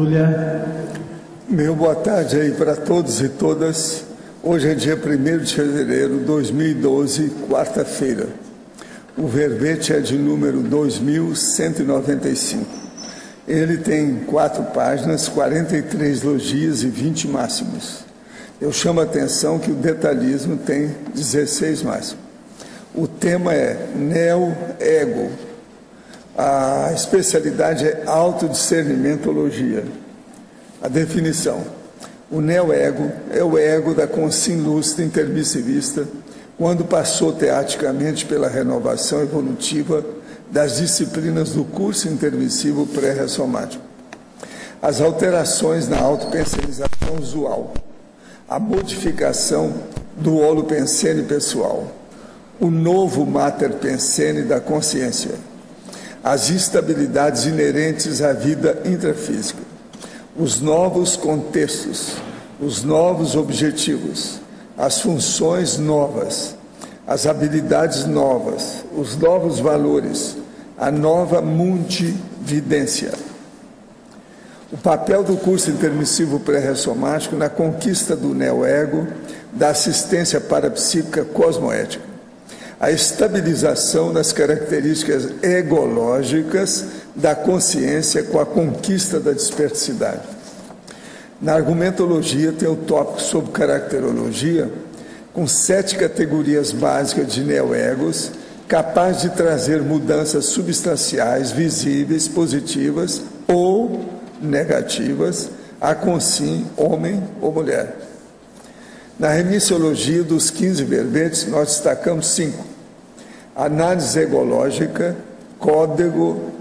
Túlia. Meu boa tarde aí para todos e todas. Hoje é dia 1º de fevereiro de 2012, quarta-feira. O verbete é de número 2195. Ele tem 4 páginas, 43 logias e 20 máximos. Eu chamo a atenção que o detalhismo tem 16 máximos. O tema é neo-ego. A especialidade é autodiscernimentologia. A definição: o neo-ego é o ego da consciência lúcida intermissivista, quando passou teaticamente pela renovação evolutiva das disciplinas do curso intermissivo pré-ressomático. As alterações na autopensionização usual, a modificação do holopensene pessoal, o novo mater pensene da consciência, as instabilidades inerentes à vida intrafísica, os novos contextos, os novos objetivos, as funções novas, as habilidades novas, os novos valores, a nova multividência. O papel do curso intermissivo pré-ressomático na conquista do neo-ego, da assistência parapsíquica cosmoética, a estabilização das características egológicas da consciência com a conquista da dispersidade. Na argumentologia tem o tópico sobre caracterologia, com 7 categorias básicas de neo-egos, capaz de trazer mudanças substanciais, visíveis, positivas ou negativas, a consciência, homem ou mulher. Na remissiologia dos 15 verbetes, nós destacamos 5. Análise egológica, código,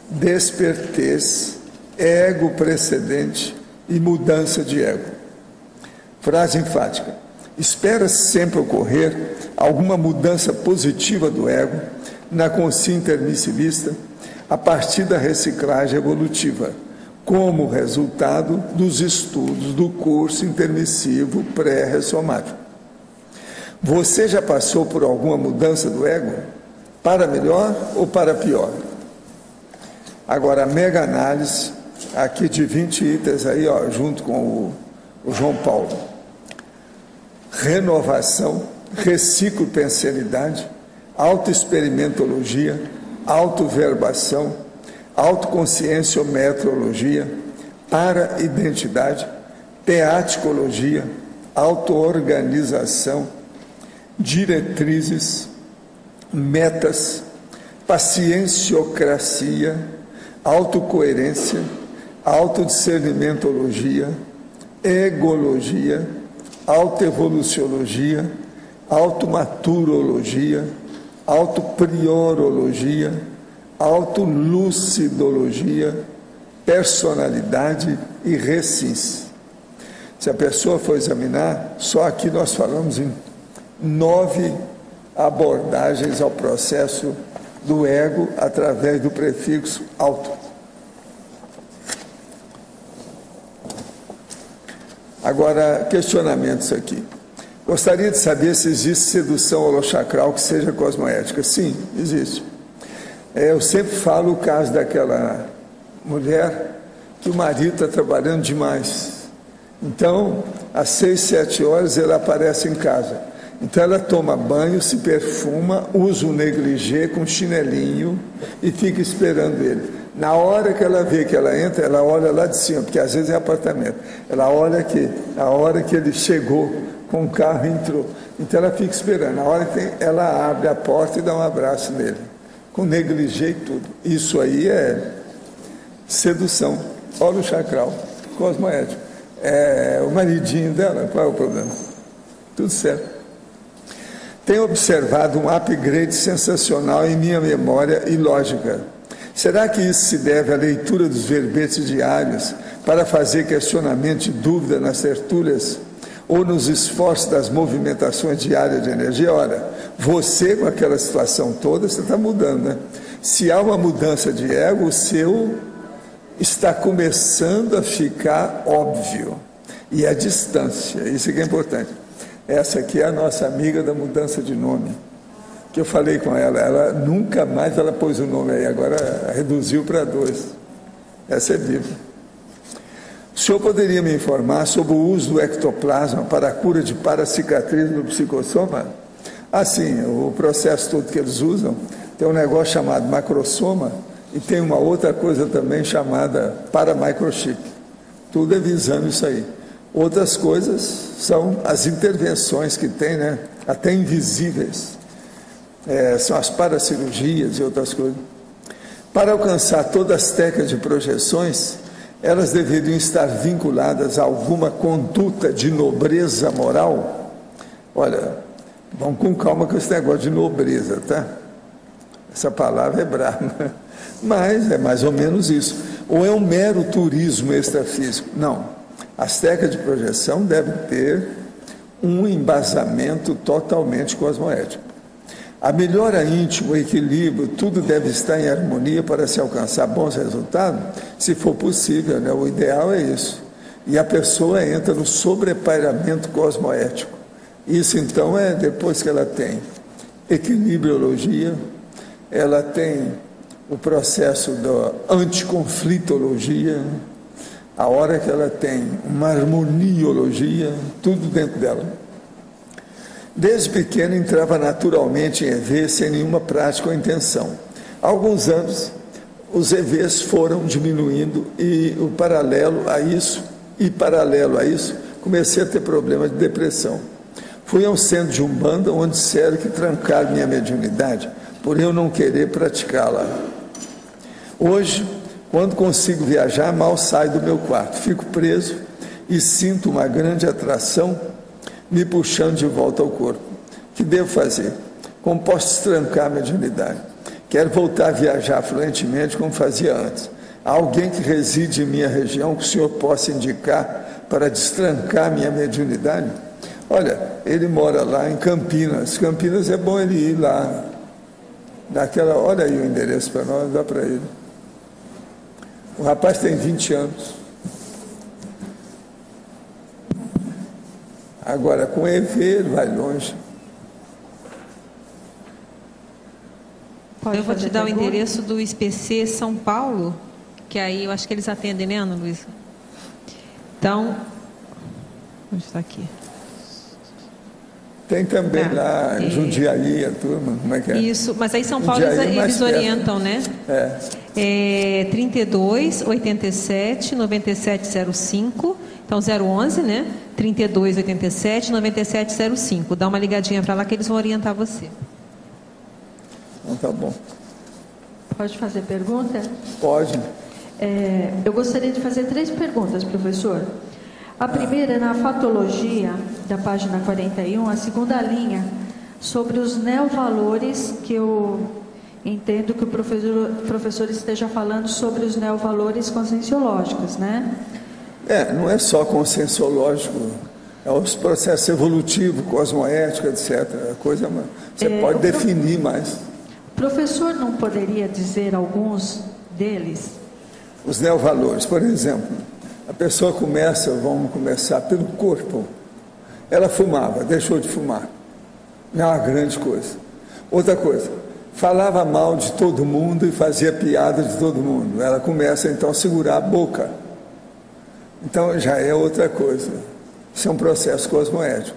despertez, ego precedente e mudança de ego. Frase enfática: espera sempre ocorrer alguma mudança positiva do ego na consciência intermissivista a partir da reciclagem evolutiva, como resultado dos estudos do curso intermissivo pré-ressomático. Você já passou por alguma mudança do ego? Para melhor ou para pior? Agora, a mega análise, aqui de 20 itens aí, ó, junto com o João Paulo. Renovação, reciclo pensenidade, autoexperimentologia, autoverbação, autoconscienciometrologia, para-identidade, teaticologia, auto-organização, diretrizes, metas, pacienciocracia, autocoerência, autodiscernimentologia, egologia, autoevoluciologia, automaturologia, autopriorologia, autolucidologia, personalidade e recins. Se a pessoa for examinar, só aqui nós falamos em 9 abordagens ao processo do ego através do prefixo auto. Agora, questionamentos aqui. Gostaria de saber se existe sedução holochacral que seja cosmoética. Sim, existe. Eu sempre falo o caso daquela mulher que o marido está trabalhando demais. Então, às 6, 7 horas ele aparece em casa. Então ela toma banho, se perfuma, usa um negligê com chinelinho e fica esperando ele. Na hora que ela vê que ela entra, ela olha lá de cima, porque às vezes é apartamento. Ela olha aqui, a hora que ele chegou com o carro e entrou. Então ela fica esperando. Na hora que ela abre a porta e dá um abraço nele, com negligê e tudo. Isso aí é sedução, holochacral, cosmoético. É o maridinho dela, qual é o problema? Tudo certo. Tenho observado um upgrade sensacional em minha memória e lógica. Será que isso se deve à leitura dos verbetes diários para fazer questionamento e dúvida nas tertúlias ou nos esforços das movimentações diárias de energia? Ora, você com aquela situação toda, você está mudando, né? Se há uma mudança de ego, o seu está começando a ficar óbvio. E a distância, isso que é importante. Essa aqui é a nossa amiga da mudança de nome, que eu falei com ela nunca mais ela pôs o nome aí, agora reduziu para 2. Essa é viva. O senhor poderia me informar sobre o uso do ectoplasma para a cura de paracicatriz no psicossoma? Assim, o processo todo que eles usam, tem um negócio chamado macrosoma e tem uma outra coisa também chamada paramicrochip. Tudo é visando isso aí. Outras coisas são as intervenções que tem, né? Até invisíveis. São as paracirurgias e outras coisas. Para alcançar todas as técnicas de projeções, elas deveriam estar vinculadas a alguma conduta de nobreza moral. Olha, vamos com calma com esse negócio de nobreza, tá? Essa palavra é brava, mas é mais ou menos isso. Ou é um mero turismo extrafísico? Não. As técnicas de projeção devem ter um embasamento totalmente cosmoético. A melhora íntima, o equilíbrio, tudo deve estar em harmonia para se alcançar bons resultados, se for possível, né? O ideal é isso. E a pessoa entra no sobrepairamento cosmoético. Isso, então, é depois que ela tem equilibriologia, ela tem o processo da anticonflitologia, a hora que ela tem uma harmoniologia, tudo dentro dela. Desde pequeno entrava naturalmente em EV sem nenhuma prática ou intenção. Há alguns anos, os EVs foram diminuindo e paralelo a isso, comecei a ter problemas de depressão. Fui a um centro de Umbanda onde disseram que trancaram minha mediunidade por eu não querer praticá-la. Hoje, quando consigo viajar, mal saio do meu quarto, fico preso e sinto uma grande atração me puxando de volta ao corpo. O que devo fazer? Como posso destrancar a mediunidade? Quero voltar a viajar fluentemente como fazia antes. Há alguém que reside em minha região que o senhor possa indicar para destrancar minha mediunidade? Olha, ele mora lá em Campinas. Campinas é bom ele ir lá. Olha aí o endereço para nós, dá para ele. O rapaz tem 20 anos. Agora, com EV, ele vai longe. Eu vou te dar o endereço do ISPC São Paulo, que aí eu acho que eles atendem, né, Ana Luísa? Então, onde está aqui? Tem também lá em Jundiaí, a turma, como é que é? Isso, mas aí São Paulo eles orientam, né? 32 87 9705, então 011, né? 32 87 9705. Dá uma ligadinha para lá que eles vão orientar você. Então tá bom. Pode fazer pergunta? Pode. Eu gostaria de fazer 3 perguntas, professor. A primeira é na fatologia, da página 41, a segunda linha, sobre os neovalores, que eu entendo que o professor esteja falando sobre os neovalores conscienciológicos, né? Não é só conscienciológico, é os processos evolutivos, cosmoético, etc. Você pode definir mais. O professor não poderia dizer alguns deles? Os neovalores, por exemplo, a pessoa vamos começar pelo corpo. Ela fumava, deixou de fumar. Não é uma grande coisa. Outra coisa, falava mal de todo mundo e fazia piada de todo mundo. Ela começa então a segurar a boca. Então já é outra coisa. Isso é um processo cosmoético.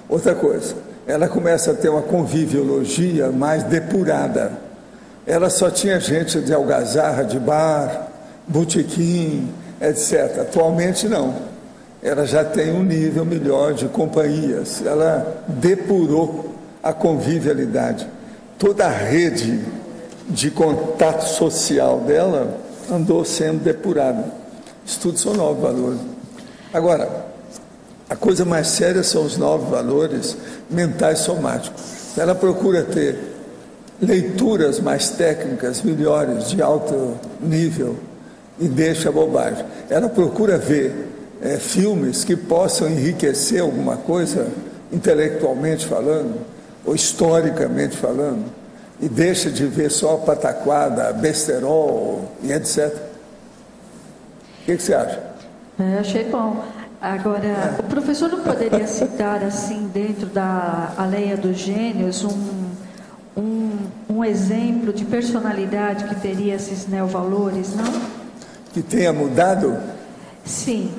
Outra coisa, ela começa a ter uma conviviologia mais depurada. Ela só tinha gente de algazarra, de bar, botequim, etc. Atualmente não. Ela já tem um nível melhor de companhias. Ela depurou a convivialidade. Toda a rede de contato social dela andou sendo depurada. Isso tudo são 9 valores. Agora, a coisa mais séria são os 9 valores mentais somáticos. Ela procura ter leituras mais técnicas, melhores, de alto nível, e deixa a bobagem. Ela procura ver filmes que possam enriquecer alguma coisa, intelectualmente falando, ou historicamente falando, e deixa de ver só pataquada, besterol e etc. O que você acha? Achei bom. Agora, o professor não poderia citar, assim, dentro da Aleia dos Gênios, um exemplo de personalidade que teria esses neovalores, não? Que tenha mudado? Sim.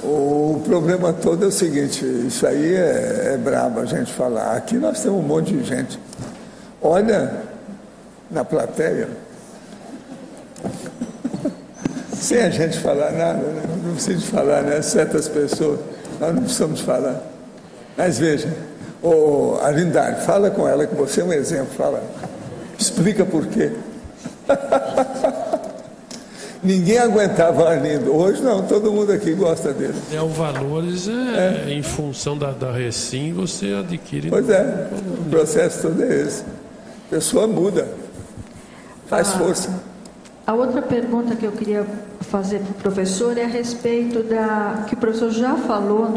O problema todo é o seguinte, isso aí é brabo a gente falar. Aqui nós temos um monte de gente. Olha na plateia, sem a gente falar nada, né? Não precisa falar, né? Certas pessoas, nós não precisamos falar. Mas veja, Arindade, fala com ela, que você é um exemplo, fala. Explica por quê. Ninguém aguentava Arlindo. Hoje não, todo mundo aqui gosta dele. O valores em função da Recim, você adquire. Pois é, o processo todo é esse. A pessoa muda, faz força. A outra pergunta que eu queria fazer para o professor é a respeito que o professor já falou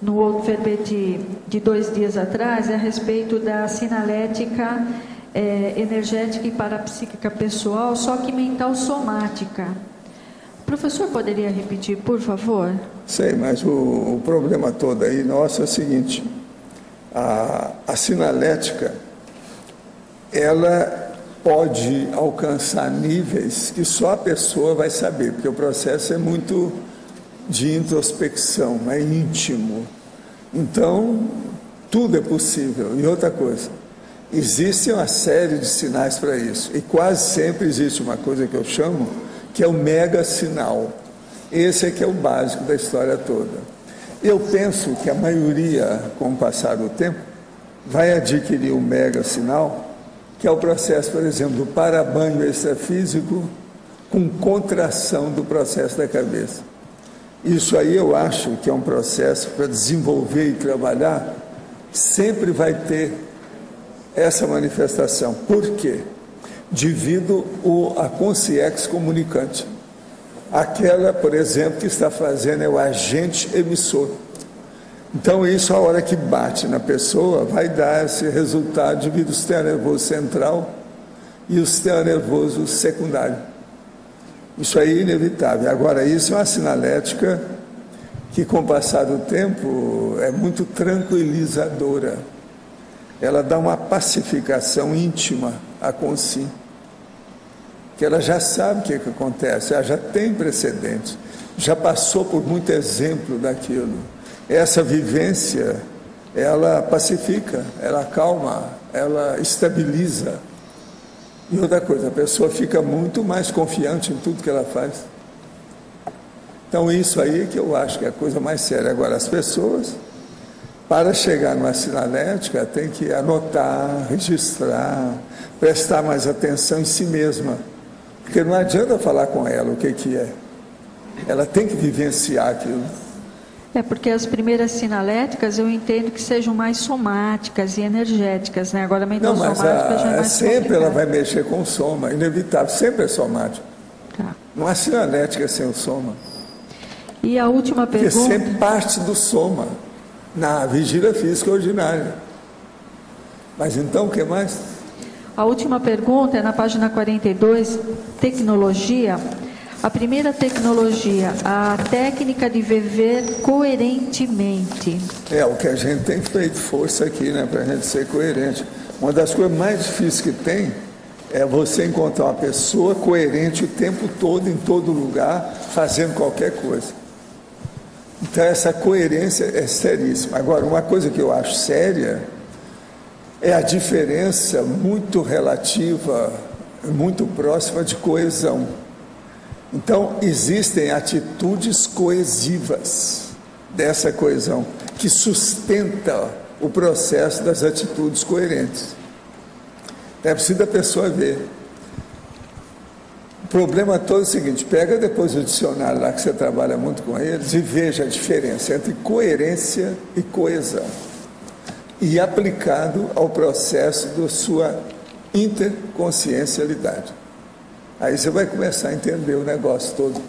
no outro verbete de 2 dias atrás, é a respeito da sinalética energética e parapsíquica pessoal, só que mental somática. O professor poderia repetir, por favor? Sei, mas o problema todo aí nosso é o seguinte, a sinalética, ela pode alcançar níveis que só a pessoa vai saber, porque o processo é muito de introspecção, é íntimo. Então, tudo é possível. E outra coisa, existe uma série de sinais para isso, e quase sempre existe uma coisa que eu chamo, que é o mega sinal. Esse é que é o básico da história toda. Eu penso que a maioria, com o passar do tempo, vai adquirir o mega sinal, que é o processo, por exemplo, do parabanho extrafísico com contração do processo da cabeça. Isso aí eu acho que é um processo para desenvolver e trabalhar, sempre vai ter essa manifestação. Por quê? Devido a consciência comunicante. Aquela, por exemplo, que está fazendo é o agente emissor. Então, isso, a hora que bate na pessoa, vai dar esse resultado devido ao sistema nervoso central e o sistema nervoso secundário. Isso aí é inevitável. Agora, isso é uma sinalética que, com o passar do tempo, é muito tranquilizadora. Ela dá uma pacificação íntima à consciência, que ela já sabe o que acontece, ela já tem precedentes, já passou por muito exemplo daquilo. Essa vivência, ela pacifica, ela acalma, ela estabiliza. E outra coisa, a pessoa fica muito mais confiante em tudo que ela faz. Então, isso aí que eu acho que é a coisa mais séria. Agora, as pessoas, para chegar numa sinalética, tem que anotar, registrar, prestar mais atenção em si mesma. Porque não adianta falar com ela o que é. Ela tem que vivenciar aquilo. Porque as primeiras sinaléticas eu entendo que sejam mais somáticas e energéticas, né? Agora a mental somática já é mais sempre complicado. ela vai mexer com o soma, inevitável, sempre é somática. Tá. Não há sinalética sem o soma. E a última Porque pergunta... sempre parte do soma, na vigília física ordinária. Mas então, o que mais? A última pergunta é na página 42, tecnologia. A primeira tecnologia, a técnica de viver coerentemente. É o que a gente tem feito força aqui, né, para a gente ser coerente. Uma das coisas mais difíceis que tem é você encontrar uma pessoa coerente o tempo todo, em todo lugar, fazendo qualquer coisa. Então, essa coerência é seríssima. Agora, uma coisa que eu acho séria é a diferença muito relativa, muito próxima de coesão. Então, existem atitudes coesivas dessa coesão, que sustenta o processo das atitudes coerentes. É preciso a pessoa ver. O problema todo é o seguinte, pega depois o dicionário lá que você trabalha muito com eles e veja a diferença entre coerência e coesão. E aplicado ao processo da sua interconsciencialidade. Aí você vai começar a entender o negócio todo.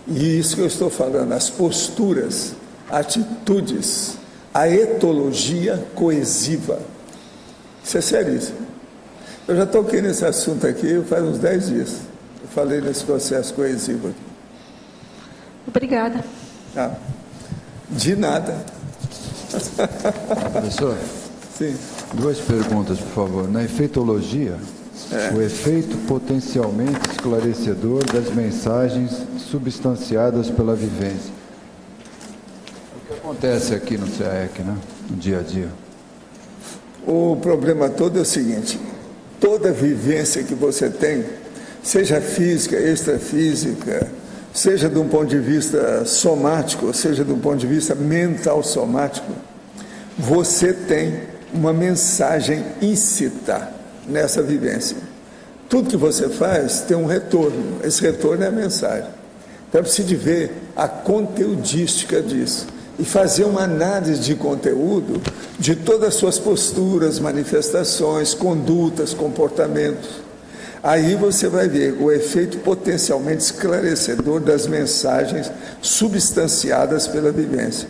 E isso que eu estou falando, as posturas, atitudes, a etologia coesiva. Isso é seríssimo. Eu já toquei nesse assunto aqui faz uns 10 dias. Eu falei nesse processo coesivo aqui. Obrigada. De nada. Professor? Sim. 2 perguntas, por favor. Na efeitologia, O efeito potencialmente esclarecedor das mensagens substanciadas pela vivência. O que acontece aqui no CAEC, né? No dia a dia? O problema todo é o seguinte: toda vivência que você tem, seja física, extrafísica, seja de um ponto de vista somático, seja de um ponto de vista mental somático, você tem uma mensagem íncita nessa vivência. Tudo que você faz tem um retorno. Esse retorno é a mensagem. Então é preciso ver a conteudística disso e fazer uma análise de conteúdo de todas as suas posturas, manifestações, condutas, comportamentos. Aí você vai ver o efeito potencialmente esclarecedor das mensagens substanciadas pela vivência.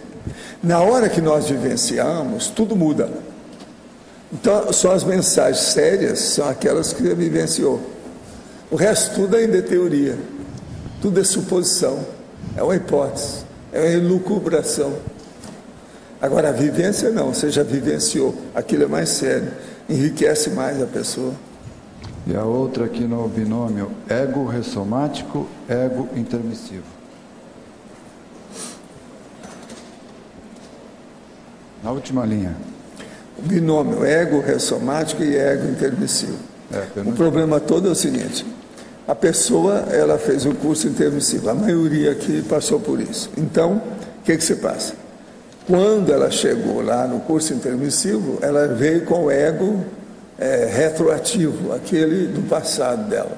Na hora que nós vivenciamos, tudo muda. Então, só as mensagens sérias são aquelas que você vivenciou. O resto tudo ainda é teoria. Tudo é suposição. É uma hipótese. É uma elucubração. Agora, a vivência não. Você já vivenciou. Aquilo é mais sério. Enriquece mais a pessoa. E a outra aqui no binômio, ego ressomático, ego intermissivo. Na última linha. O binômio ego ressomático e ego intermissivo. O problema todo é o seguinte: a pessoa, ela fez o curso intermissivo, a maioria aqui passou por isso. Então, o que se passa? Quando ela chegou lá no curso intermissivo, ela veio com o ego retroativo, aquele do passado dela.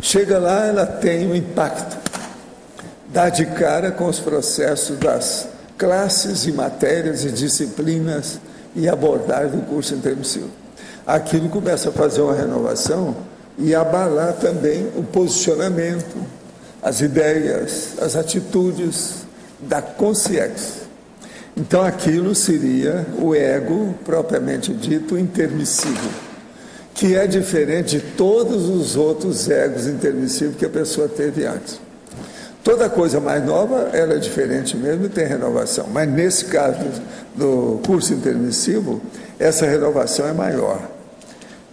Chega lá, ela tem um impacto, dá de cara com os processos das classes e matérias e disciplinas e abordagem do curso intermissivo. Aquilo começa a fazer uma renovação e abalar também o posicionamento, as ideias, as atitudes da consciência. Então aquilo seria o ego propriamente dito intermissivo, que é diferente de todos os outros egos intermissivos que a pessoa teve antes. Toda coisa mais nova, ela é diferente mesmo e tem renovação. Mas nesse caso do curso intermissivo, essa renovação é maior.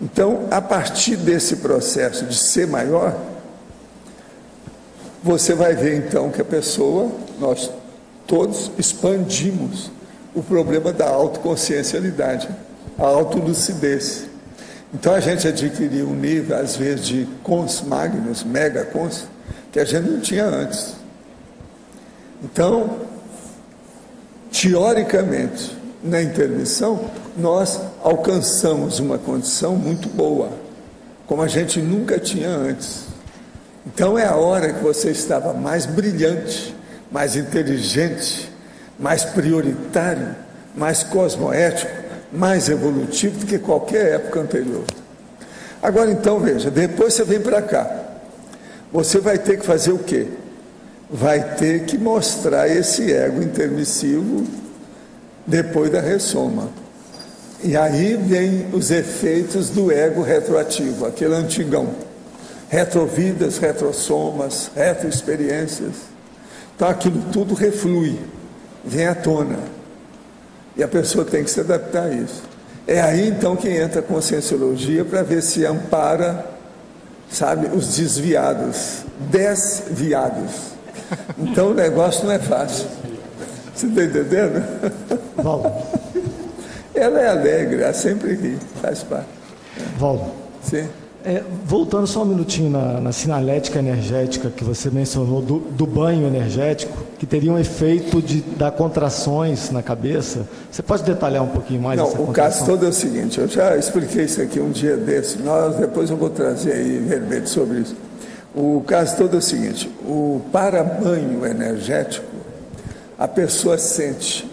Então, a partir desse processo de ser maior, você vai ver então que a pessoa, nós todos expandimos o problema da autoconsciencialidade, a autolucidez. Então a gente adquiriu um nível, às vezes, de cons magnus, mega cons, que a gente não tinha antes. Então, teoricamente, na intermissão, nós alcançamos uma condição muito boa, como a gente nunca tinha antes. Então é a hora que você estava mais brilhante, mais inteligente, mais prioritário, mais cosmoético, mais evolutivo do que qualquer época anterior. Agora então, veja, depois você vem para cá. Você vai ter que fazer o quê? Vai ter que mostrar esse ego intermissivo depois da ressoma. E aí vem os efeitos do ego retroativo, aquele antigão. Retrovidas, retrossomas, retroexperiências. Então aquilo tudo reflui, vem à tona. E a pessoa tem que se adaptar a isso. É aí então que entra a conscienciologia para ver se ampara, sabe, os desviados, desviados. Então o negócio não é fácil. Você está entendendo? Valdo. Ela é alegre, ela sempre ri, faz parte. Valdo. Sim. Voltando só um minutinho na sinalética energética que você mencionou, do banho energético, que teria um efeito de dar contrações na cabeça. Você pode detalhar um pouquinho mais essa contração? O caso todo é o seguinte, eu já expliquei isso aqui um dia desse, depois eu vou trazer aí verbete sobre isso. O caso todo é o seguinte, o para-banho energético, a pessoa sente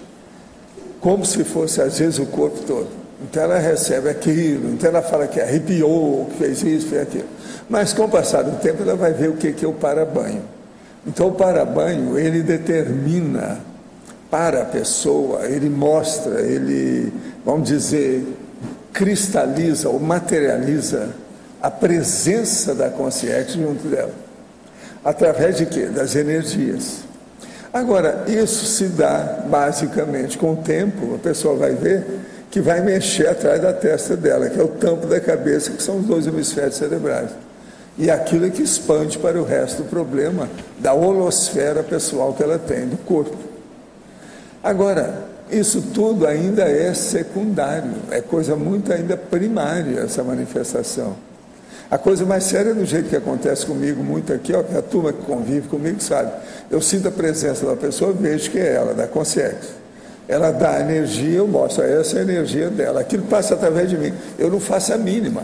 como se fosse, às vezes, o corpo todo. Então ela recebe aquilo, então ela fala que arrepiou, que fez isso, fez aquilo. Mas com o passar do tempo ela vai ver o que é o para-banho. Então o para-banho, ele determina para a pessoa, ele mostra, ele, vamos dizer, cristaliza ou materializa a presença da consciência junto dela. Através de quê? Das energias. Agora, isso se dá basicamente com o tempo, a pessoa vai ver que vai mexer atrás da testa dela, que é o tampo da cabeça, que são os 2 hemisférios cerebrais. E aquilo é que expande para o resto do problema da holosfera pessoal que ela tem, do corpo. Agora, isso tudo ainda é secundário, é coisa muito ainda primária, essa manifestação. A coisa mais séria do jeito que acontece comigo muito aqui, ó, que a turma que convive comigo sabe, eu sinto a presença da pessoa, vejo que é ela, da consciência. Ela dá energia, eu mostro, essa é a energia dela, aquilo passa através de mim, eu não faço a mínima,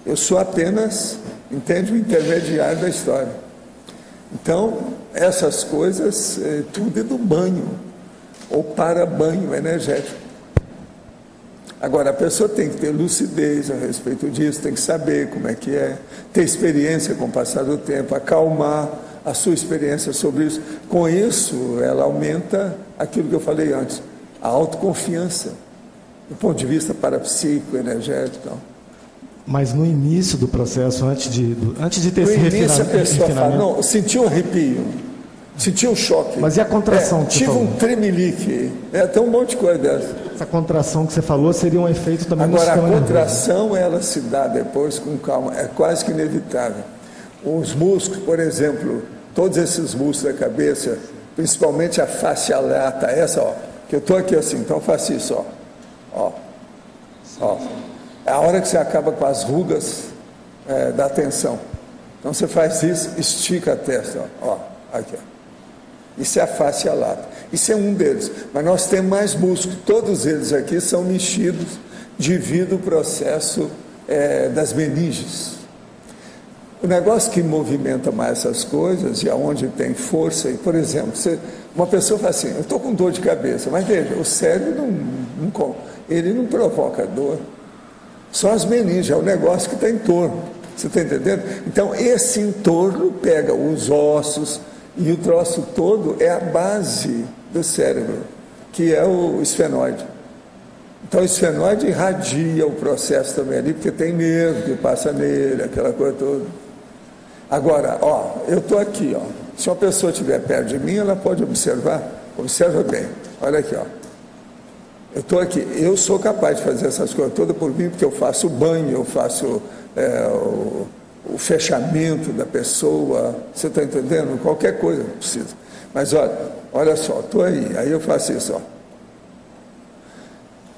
eu sou apenas, entende, o intermediário da história. Então, essas coisas, tudo é do banho, ou para banho energético. Agora, a pessoa tem que ter lucidez a respeito disso, tem que saber como é que é, ter experiência com o passar do tempo, acalmar a sua experiência sobre isso. Com isso, ela aumenta aquilo que eu falei antes, a autoconfiança, do ponto de vista parapsíquico, energético. Mas no início do processo, antes de ter esse refinamento... No início a pessoa fala, não, senti um arrepio, senti um choque. Mas e a contração que você tive falou? um tremelique, tem um monte de coisa dessa. Essa contração que você falou seria um efeito também no sistema nervoso. Agora, a contração, ela se dá depois com calma, é quase que inevitável. Os músculos, por exemplo, todos esses músculos da cabeça, principalmente a face lata, essa, ó, que eu estou aqui assim, então eu faço isso, ó. É a hora que você acaba com as rugas da tensão. Então você faz isso, estica a testa, ó, aqui, ó. Isso é a face lata. Isso é um deles. Mas nós temos mais músculos. Todos eles aqui são mexidos devido ao processo das meninges. O negócio que movimenta mais essas coisas e aonde tem força, e, por exemplo, uma pessoa fala assim, eu estou com dor de cabeça, mas veja, o cérebro ele não provoca dor. Só as meninges, é o negócio que está em torno. Você está entendendo? Então, esse entorno pega os ossos, e o troço todo é a base do cérebro, que é o esfenoide. Então o esfenoide irradia o processo também ali, porque tem nervo que passa nele, aquela coisa toda. Agora, ó, eu estou aqui, ó. Se uma pessoa estiver perto de mim, ela pode observa bem. Olha aqui, ó. Eu estou aqui, eu sou capaz de fazer essas coisas todas por mim, porque eu faço o banho, eu faço o fechamento da pessoa, você está entendendo? Qualquer coisa precisa. Mas olha só, estou aí eu faço isso, ó.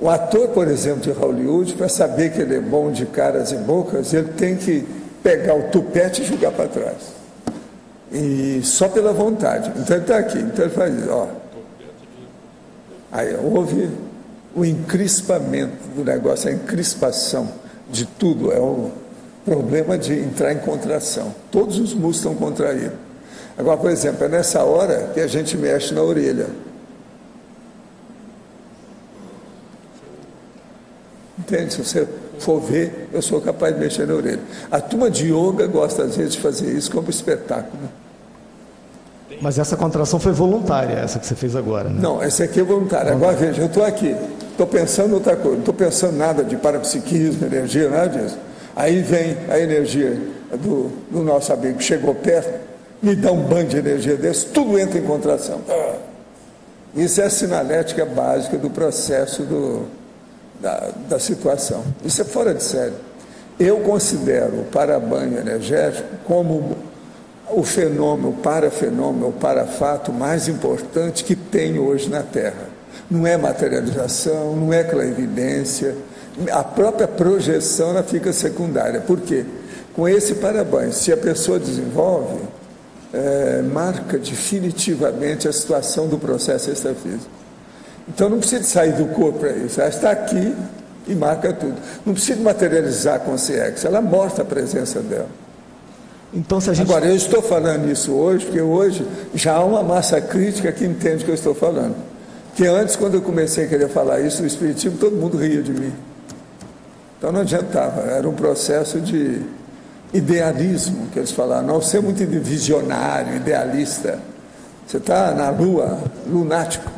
O ator, por exemplo, de Hollywood, para saber que ele é bom de caras e bocas, ele tem que pegar o tupete e jogar para trás. E só pela vontade. Então ele está aqui, então ele faz isso, ó. Aí houve o encrispamento do negócio, a encrispação de tudo, é o problema de entrar em contração. Todos os músculos estão contraídos. Agora, por exemplo, é nessa hora que a gente mexe na orelha. Entende? Se você for ver, eu sou capaz de mexer na orelha. A turma de yoga gosta, às vezes, de fazer isso como espetáculo. Mas essa contração foi voluntária, essa que você fez agora, né? Não, essa aqui é voluntária. Agora, veja, eu estou aqui, estou pensando em outra coisa, não estou pensando nada de parapsiquismo, energia, nada disso. Aí vem a energia do nosso amigo que chegou perto, me dá um banho de energia desse, tudo entra em contração. Isso é a sinalética básica do processo da situação. Isso é fora de série. Eu considero o parabanho energético como o fenômeno, o parafenômeno, o parafato mais importante que tem hoje na Terra. Não é materialização, não é clarividência, a própria projeção ela fica secundária. Por quê? Com esse parabanho, se a pessoa desenvolve, marca definitivamente a situação do processo extrafísico. Então não precisa sair do corpo para isso, ela está aqui e marca tudo. Não precisa materializar a consciência, ela mostra a presença dela. Então, se a gente... Agora, eu estou falando isso hoje, porque hoje já há uma massa crítica que entende o que eu estou falando. Porque antes, quando eu comecei a querer falar isso no Espiritismo, todo mundo ria de mim. Então não adiantava, era um processo de idealismo, que eles falaram. Não, você é muito visionário, idealista. Você está na lua, lunático,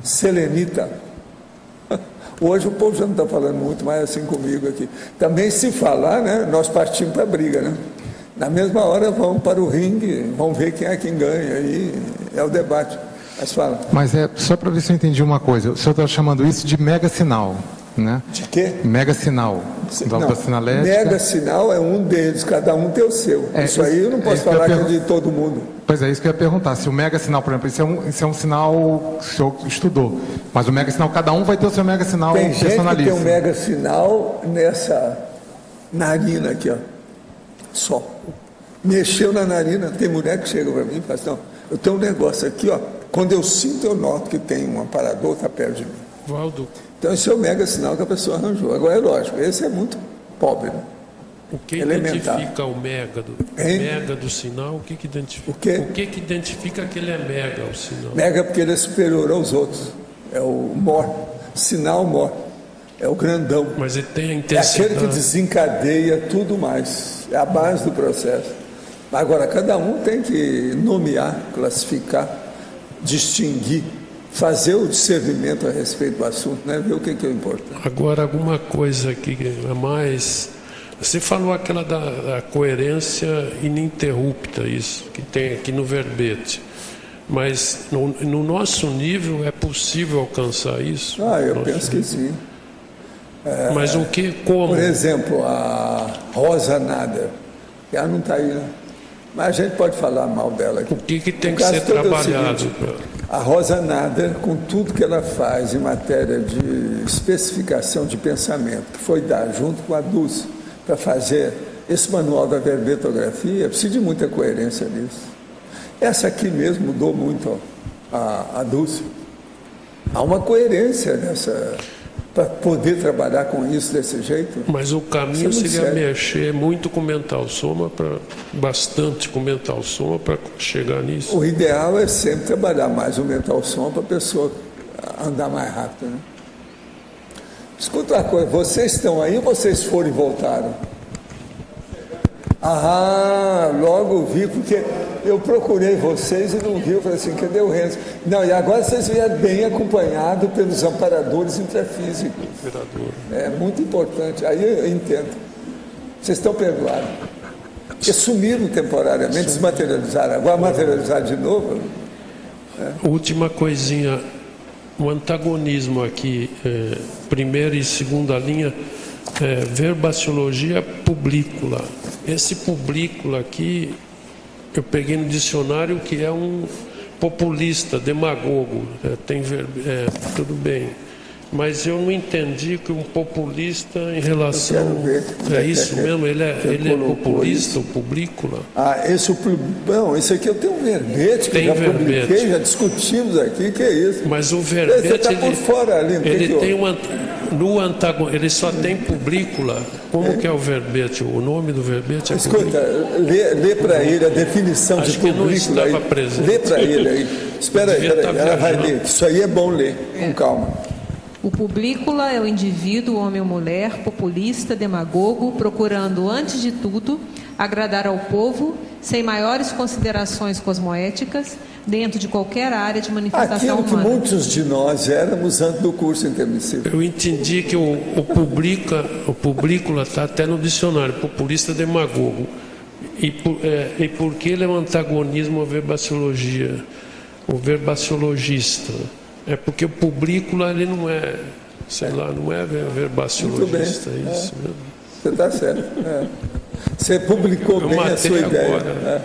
selenita. Hoje o povo já não está falando muito mais assim comigo aqui. Também se falar, né, nós partimos para a briga, né? Na mesma hora vamos para o ringue, vamos ver quem é quem ganha, aí é o debate. Mas fala. Mas só para ver se eu entendi uma coisa. O senhor está chamando isso de mega sinal, né? De quê? Mega sinal. Da sinalética. Mega sinal é um deles, cada um tem o seu. Isso aí eu não posso falar que é de todo mundo. Pois é, isso que eu ia perguntar. Se o mega sinal, por exemplo, isso é um sinal que o senhor estudou. Mas o mega sinal, cada um vai ter o seu mega sinal personalíssimo. Tem gente que tem um mega sinal nessa narina aqui, ó. Só. Mexeu na narina. Tem mulher que chega para mim e fala assim, não, eu tenho um negócio aqui, ó. Quando eu sinto, eu noto que tem um aparador, está perto de mim. Valdo. Então esse é o mega sinal que a pessoa arranjou. Agora é lógico, esse é muito pobre, né? O que Elementar. identifica o mega do sinal? O que identifica? O quê? O que identifica que ele é mega, o sinal? Mega porque ele é superior aos outros. É o mor. Sinal mor. É o grandão. Mas ele tem a É intensidade. aquele que desencadeia tudo mais. É a base do processo. Agora, cada um tem que nomear, classificar, distinguir, fazer o discernimento a respeito do assunto, né? Ver o que é importante. Agora, alguma coisa que é mais... Você falou aquela da coerência ininterrupta, isso, que tem aqui no verbete. Mas no nosso nível é possível alcançar isso? Eu penso que sim. Mas o que, como? Por exemplo, a Rosa Nader, ela não está aí, né? Mas a gente pode falar mal dela aqui. O que tem que ser trabalhado? A Rosa Nader, com tudo que ela faz em matéria de especificação de pensamento, que foi dar junto com a Dulce, para fazer esse manual da verbetografia, precisa de muita coerência nisso. Essa aqui mesmo mudou muito a Dulce. Há uma coerência nessa, para poder trabalhar com isso desse jeito. Mas o caminho seria mexer muito com o mental soma, bastante com o mental soma para chegar nisso. O ideal é sempre trabalhar mais o mental soma para a pessoa andar mais rápido, né? Escuta uma coisa, vocês estão aí ou vocês foram e voltaram? Logo vi, porque eu procurei vocês e não vi, eu falei assim, cadê o Renzo? Não, e agora vocês vieram bem acompanhados pelos amparadores intrafísicos. É muito importante, aí eu entendo. Vocês estão perdoados. Porque sumiram temporariamente, desmaterializaram, agora materializaram de novo. Última coisinha. O antagonismo aqui, primeira e segunda linha, verbaciologia publicula. Esse publicula aqui, eu peguei no dicionário que é um populista, demagogo, tudo bem. Mas eu não entendi que um populista em relação... É isso mesmo? Ele é populista, o publicula? Isso aqui eu tenho um verbete que eu já publiquei, já discutimos aqui, que é isso. Mas o verbete... Você está por fora ali. Ele só tem publicula. Como que é o verbete? O nome do verbete é Escuta, lê para ele a definição de publicula. Lê para ele aí. Espera aí, ela vai ler. Isso aí é bom ler, com calma. O publicula é o indivíduo, homem ou mulher, populista, demagogo, procurando, antes de tudo, agradar ao povo, sem maiores considerações cosmoéticas, dentro de qualquer área de manifestação humana. Aquilo que muitos de nós éramos antes do curso intermissivo. Eu entendi que o publicula está até no dicionário, populista, demagogo. E por que ele é um antagonismo à verbaciologia, o verbaciologista? É porque o publicula, ele não é, não é verbaciologista, é isso mesmo. Você está certo. Você publicou bem a sua ideia.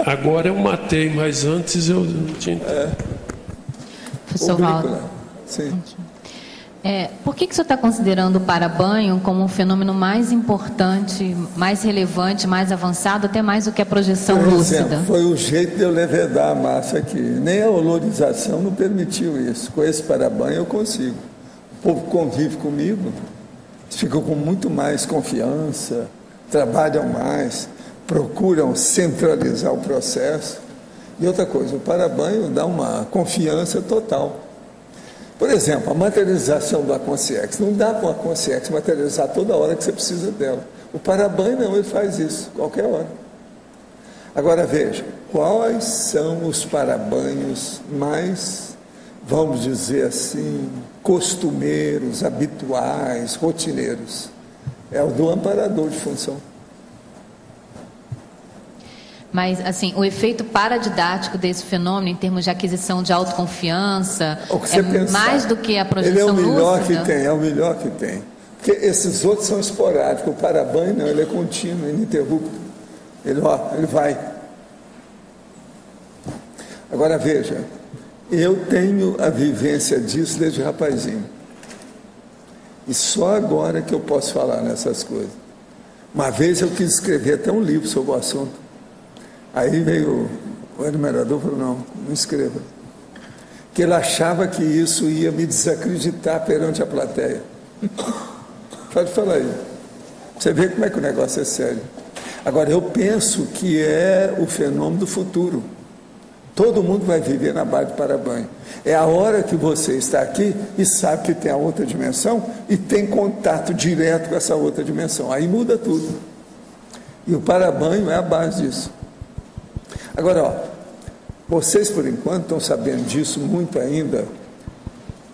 Agora eu matei, mas antes eu não tinha... Professor Valdo. Sim. Por que o senhor está considerando o para-banho como um fenômeno mais importante, mais relevante, mais avançado, até mais do que a projeção lúcida? Foi o jeito de eu levedar a massa aqui. Nem a olorização não permitiu isso. Com esse para-banho eu consigo. O povo convive comigo, ficam com muito mais confiança, trabalham mais, procuram centralizar o processo. E outra coisa, o para-banho dá uma confiança total. Por exemplo, a materialização da Consciex. Não dá para uma Consciex materializar toda hora que você precisa dela. O para-banho não, ele faz isso, qualquer hora. Agora veja, quais são os para-banhos mais, vamos dizer assim, costumeiros, habituais, rotineiros? É o do amparador de função. Mas, assim, o efeito paradidático desse fenômeno, em termos de aquisição de autoconfiança, mais do que a projeção lúcida? Ele é o melhor que tem, é o melhor que tem. Porque esses outros são esporádicos. O parabanho, não, ele é contínuo, ininterrupto. Ele vai. Agora, veja, eu tenho a vivência disso desde rapazinho. E só agora que eu posso falar nessas coisas. Uma vez eu quis escrever até um livro sobre o assunto. Aí veio o enumerador e falou, não escreva. Porque ele achava que isso ia me desacreditar perante a plateia. Pode falar aí. Você vê como é que o negócio é sério. Agora, eu penso que é o fenômeno do futuro. Todo mundo vai viver na base do parabanho. É a hora que você está aqui e sabe que tem a outra dimensão e tem contato direto com essa outra dimensão. Aí muda tudo. E o parabanho é a base disso. Agora, vocês por enquanto estão sabendo disso muito ainda,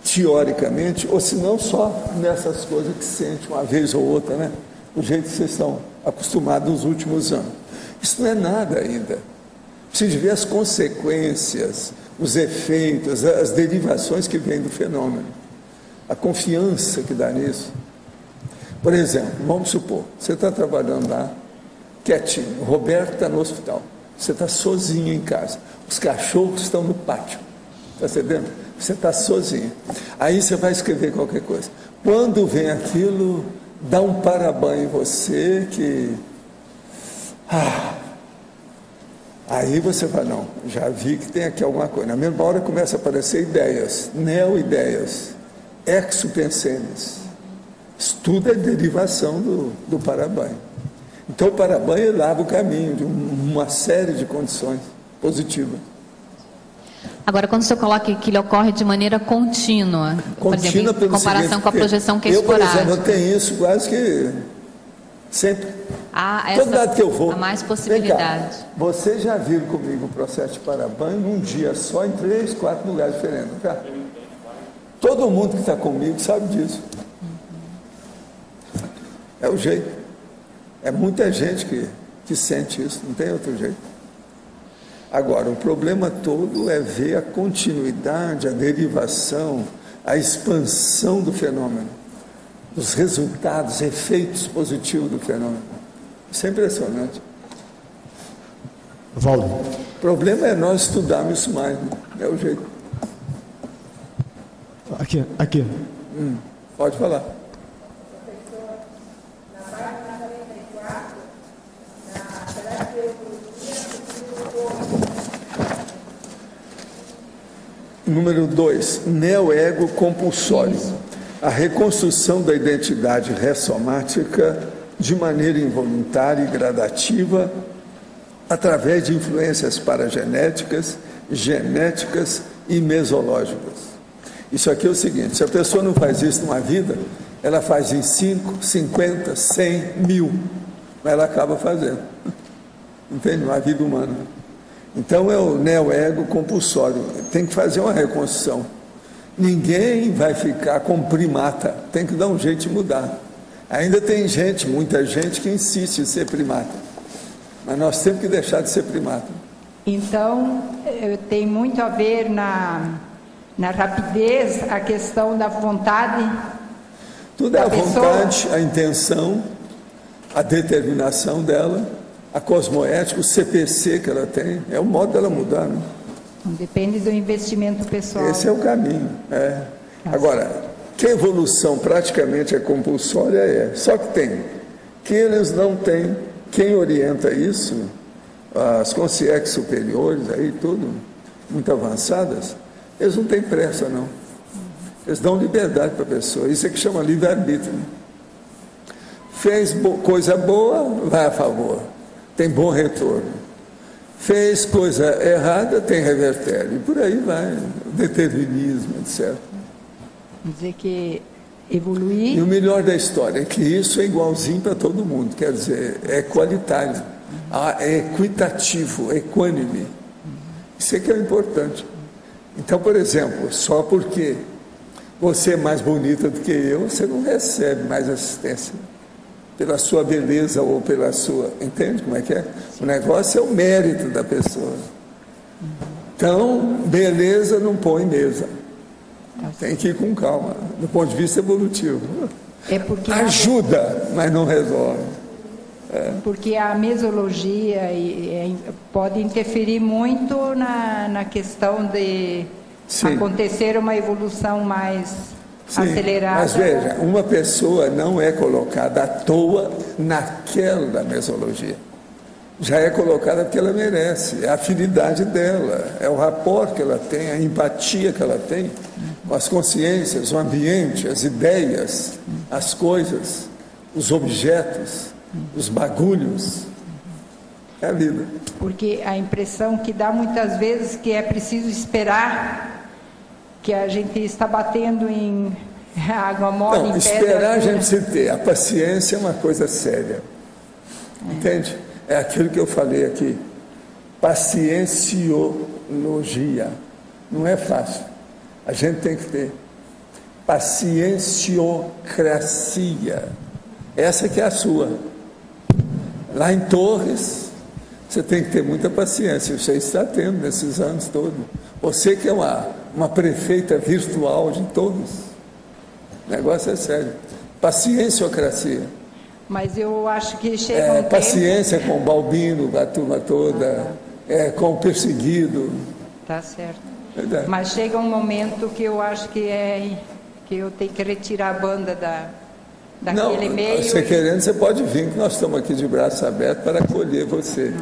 teoricamente, ou se não só nessas coisas que sente uma vez ou outra, né? O jeito que vocês estão acostumados nos últimos anos. Isso não é nada ainda. Precisa ver as consequências, os efeitos, as derivações que vêm do fenômeno. A confiança que dá nisso. Por exemplo, vamos supor, você está trabalhando lá, quietinho, o Roberto está no hospital, você está sozinho em casa, os cachorros estão no pátio, está entendendo? Você está sozinho. Aí você vai escrever qualquer coisa. Quando vem aquilo, dá um parabanho em você que... Aí você fala, não, já vi que tem aqui alguma coisa. Na mesma hora começa a aparecer ideias, neo-ideias, exupensenes. Isso tudo é derivação do parabanho. Então o parabanho lava o caminho de uma série de condições positivas. Agora, quando o senhor coloca que ele ocorre de maneira contínua, por exemplo, em comparação com a projeção que é esporádica. Por exemplo, eu tenho isso quase que sempre. Todo lado que eu vou. Há mais possibilidade. Vocês já viram comigo o processo de parabanho num dia só, em 3, 4 lugares diferentes. Tá? Todo mundo que está comigo sabe disso. É o jeito. É muita gente que sente isso, não tem outro jeito. Agora, o problema todo é ver a continuidade, a derivação, a expansão do fenômeno, os resultados, efeitos positivos do fenômeno. Isso é impressionante. Valdo. O problema é nós estudarmos isso mais, né? É o jeito. Aqui. Pode falar. Número 2, neo-ego compulsório. A reconstrução da identidade ressomática de maneira involuntária e gradativa através de influências paragenéticas, genéticas e mesológicas. Isso aqui é o seguinte, se a pessoa não faz isso numa vida, ela faz em 5, 50, 100, 1000, mas ela acaba fazendo. Entende? Uma vida humana. Então é o neo-ego compulsório, tem que fazer uma reconstrução. Ninguém vai ficar com primata, tem que dar um jeito de mudar. Ainda tem gente, muita gente que insiste em ser primata, mas nós temos que deixar de ser primata. Então, tem muito a ver na rapidez, a questão da vontade. Tudo é a vontade, a intenção, a determinação dela, a cosmoética, o CPC que ela tem, é o modo dela mudar, né? Depende do investimento pessoal. Esse é o caminho. Agora, que a evolução praticamente é compulsória, só que tem. Que eles não têm, quem orienta isso, as consciências superiores, aí tudo, muito avançadas, eles não têm pressa, não. Eles dão liberdade para a pessoa, isso é que chama livre-arbítrio. Fez coisa boa, vai a favor, tem bom retorno. Fez coisa errada, tem revertério. E por aí vai, determinismo, etc. Quer dizer que evoluir... E o melhor da história é que isso é igualzinho para todo mundo, quer dizer, é qualitário, é equitativo, é equânime. Isso é que é importante. Então, por exemplo, só porque você é mais bonita do que eu, você não recebe mais assistência. pela sua beleza ou pela sua... Entende como é que é? O negócio é o mérito da pessoa. Então, beleza não põe mesa. Tem que ir com calma, do ponto de vista evolutivo. É porque ajuda, mas não resolve. Porque a mesologia pode interferir muito na questão de acontecer uma evolução mais acelerada. Mas veja, uma pessoa não é colocada à toa naquela mesologia. Já é colocada porque ela merece, é a afinidade dela, é o rapport que ela tem, a empatia que ela tem com as consciências, o ambiente, as ideias, as coisas, os objetos, os bagulhos. É a vida. Porque a impressão que dá muitas vezes que é preciso esperar, que a gente está batendo em água mole, não, em pedra. Esperar a gente precisa ter. A paciência é uma coisa séria. Entende? É aquilo que eu falei aqui. Pacienciologia. Não é fácil. A gente tem que ter. Pacienciocracia. Essa que é a sua. Lá em Torres, você tem que ter muita paciência. Você está tendo nesses anos todos. Você que é uma prefeita virtual de Torres. O negócio é sério. Pacienciocracia. Mas eu acho que chega paciência com o Balbino, a turma toda, com o perseguido. Tá certo. Verdade. Mas chega um momento que eu acho que eu tenho que retirar a banda daquele meio. Você querendo, você pode vir, que nós estamos aqui de braços abertos para acolher você.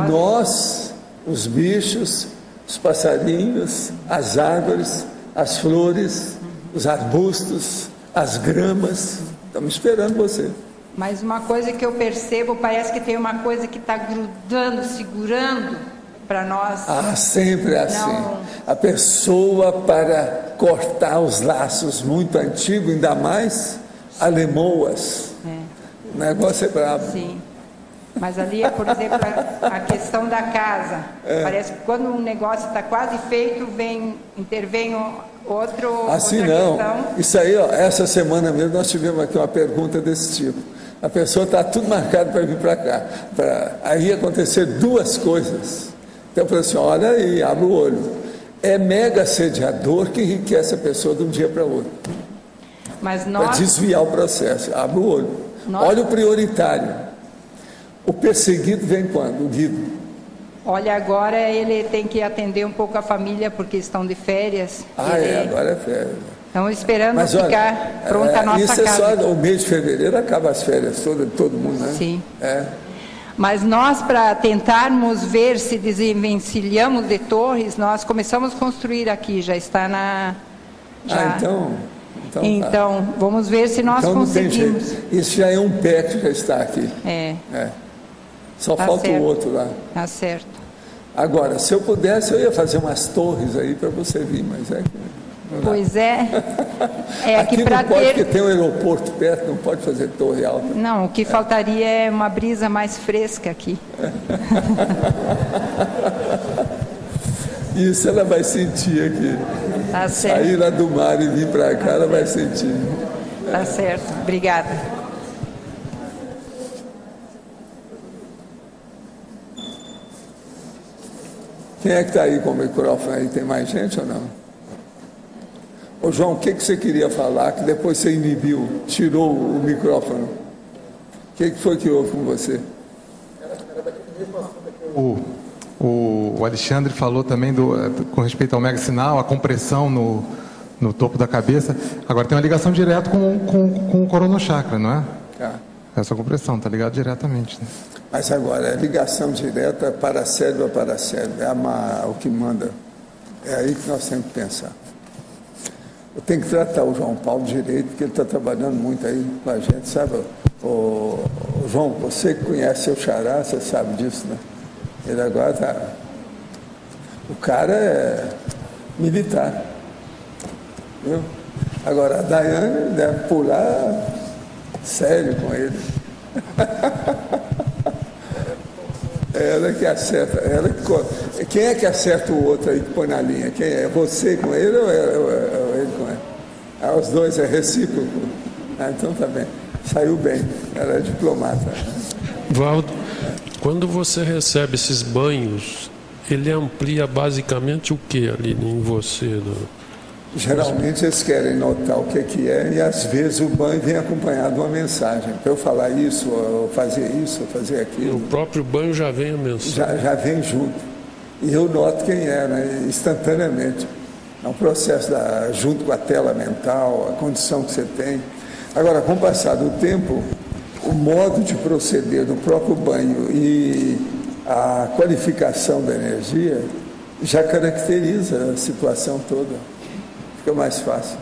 Nós, os bichos, os passarinhos, as árvores, as flores, os arbustos, as gramas, estamos esperando você. Mas uma coisa que eu percebo, parece que tem uma coisa que está grudando, segurando para nós. Sempre é assim. A pessoa, para cortar os laços muito antigos, ainda mais alemoas. O negócio é brabo. Sim. Mas ali, por exemplo, a questão da casa. Parece que quando um negócio está quase feito, intervém outra não. Questão. Isso aí, essa semana mesmo, nós tivemos aqui uma pergunta desse tipo. A pessoa está tudo marcado para vir para cá. Aí acontecer duas coisas. Então, eu falei assim, olha aí, abre o olho. É mega assediador que enriquece a pessoa de um dia para o outro. Para desviar o processo. Abre o olho. Olha o prioritário. O perseguido vem quando? O Guido. Olha, agora ele tem que atender um pouco a família, porque estão de férias. Agora é férias. Estamos esperando ficar pronta a nossa casa. Isso é só o mês de fevereiro, acaba as férias, todo mundo, né? Sim. Mas nós, para tentarmos ver se desenvencilhamos de Torres, nós começamos a construir aqui, já está na... Então, vamos ver se nós conseguimos. Isso já é um pé que já está aqui. Só falta o outro lá. Tá certo. Agora, se eu pudesse, eu ia fazer umas torres aí para você vir, mas pois é. Aqui não pode, porque tem um aeroporto perto, não pode fazer torre alta. Não, o que faltaria é uma brisa mais fresca aqui. Isso ela vai sentir aqui. Tá certo. Sair lá do mar e vir para cá, ela vai sentir. Tá certo. Obrigada. Quem é que está aí com o microfone aí? Tem mais gente ou não? Ô João, o que você queria falar que depois você inibiu, tirou o microfone? O que foi que houve com você? O Alexandre falou também com respeito ao mega sinal, a compressão no topo da cabeça. Agora tem uma ligação direta com o coronochakra, não é? Essa compressão está ligada diretamente. Né? Mas agora, a ligação direta para cérebro a paracérebro, o que manda. É aí que nós temos que pensar. Eu tenho que tratar o João Paulo direito, porque ele está trabalhando muito aí com a gente, sabe? João, você que conhece seu xará, você sabe disso, né? Ele agora está... O cara é militar, viu? Agora, a Daiane deve pular sério com ele. Ela que acerta. Quem é que acerta o outro aí que põe na linha? Quem é? Você com ele ou ele com ele? Os dois é recíproco. Então tá bem. Saiu bem. era diplomata. Valdo, quando você recebe esses banhos, ele amplia basicamente o que ali em você? Geralmente eles querem notar o que é e às vezes o banho vem acompanhado de uma mensagem. Para eu falar isso, ou fazer aquilo. O próprio banho já vem a mensagem? Já vem junto. E eu noto quem é, né, instantaneamente. É um processo junto com a tela mental, a condição que você tem. Agora, com o passar do tempo, o modo de proceder do próprio banho e a qualificação da energia já caracteriza a situação toda. Fica mais fácil.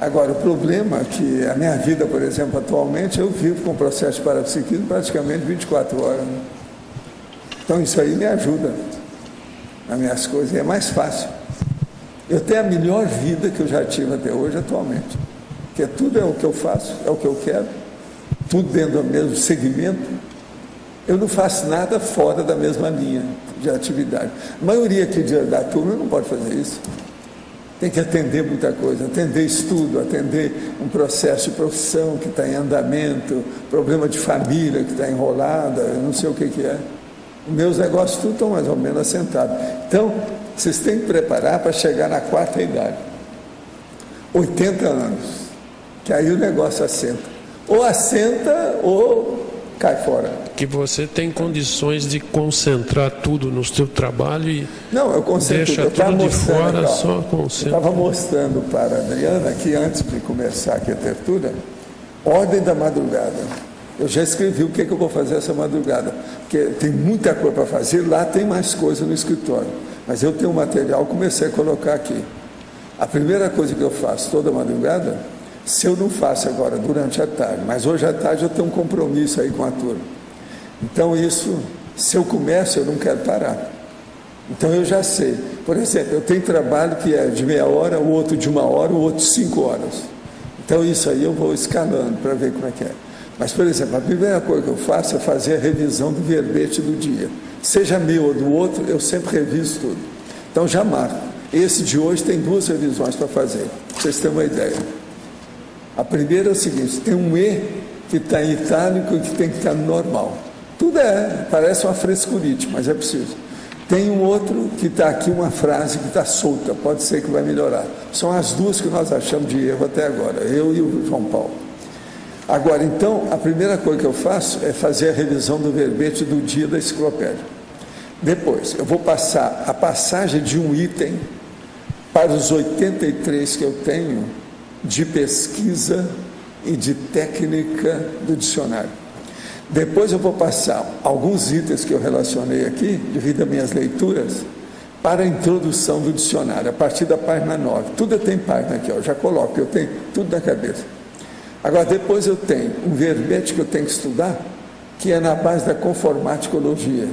Agora, o problema é que a minha vida, por exemplo, atualmente, eu vivo com o processo de parapsiquismo praticamente 24 horas. Né? Então, isso aí me ajuda nas minhas coisas, é mais fácil. Eu tenho a melhor vida que eu já tive até hoje, atualmente. Porque tudo é o que eu faço, é o que eu quero, tudo dentro do mesmo segmento. Eu não faço nada fora da mesma linha de atividade. A maioria aqui da turma não pode fazer isso. Tem que atender muita coisa, atender estudo, atender um processo de profissão que está em andamento, problema de família que está enrolada, eu não sei o que é. Os meus negócios tudo estão mais ou menos assentados. Então, vocês têm que preparar para chegar na 4ª idade. 80 anos, que aí o negócio assenta. Ou assenta ou cai fora. Que você tem condições de concentrar tudo no seu trabalho e não, eu concentro, deixa tudo de fora, só concentra. Eu estava mostrando para a Adriana que antes de começar aqui a tertúlia, ordem da madrugada. Eu já escrevi o que eu vou fazer essa madrugada, porque tem muita coisa para fazer, lá tem mais coisa no escritório. Mas eu tenho um material, comecei a colocar aqui. A primeira coisa que eu faço toda madrugada, se eu não faço agora durante a tarde, mas hoje à tarde eu tenho um compromisso aí com a turma. Então isso, se eu começo, eu não quero parar. Então eu já sei. Por exemplo, eu tenho trabalho que é de meia hora, o outro de 1 hora, o outro de 5 horas. Então isso aí eu vou escalando para ver como é que é. Mas, por exemplo, a primeira coisa que eu faço é fazer a revisão do verbete do dia. Seja meu ou do outro, eu sempre reviso tudo. Então já marco. Esse de hoje tem 2 revisões para fazer, para vocês terem uma ideia. A primeira é o seguinte, tem um E que está em itálico e que tem que estar no normal. Tudo parece uma frescurite, mas é preciso. Tem um outro que está aqui, uma frase que está solta, pode ser que vai melhorar. São as 2 que nós achamos de erro até agora, eu e o João Paulo. Agora, então, a primeira coisa que eu faço é fazer a revisão do verbete do dia da enciclopédia. Depois, eu vou passar a passagem de um item para os 83 que eu tenho de pesquisa e de técnica do dicionário. Depois eu vou passar alguns itens que eu relacionei aqui, devido às minhas leituras, para a introdução do dicionário, a partir da página 9. Tudo tem página aqui, ó, já coloco, eu tenho tudo na cabeça. Agora, depois eu tenho um verbete que eu tenho que estudar, que é na base da conformaticologia,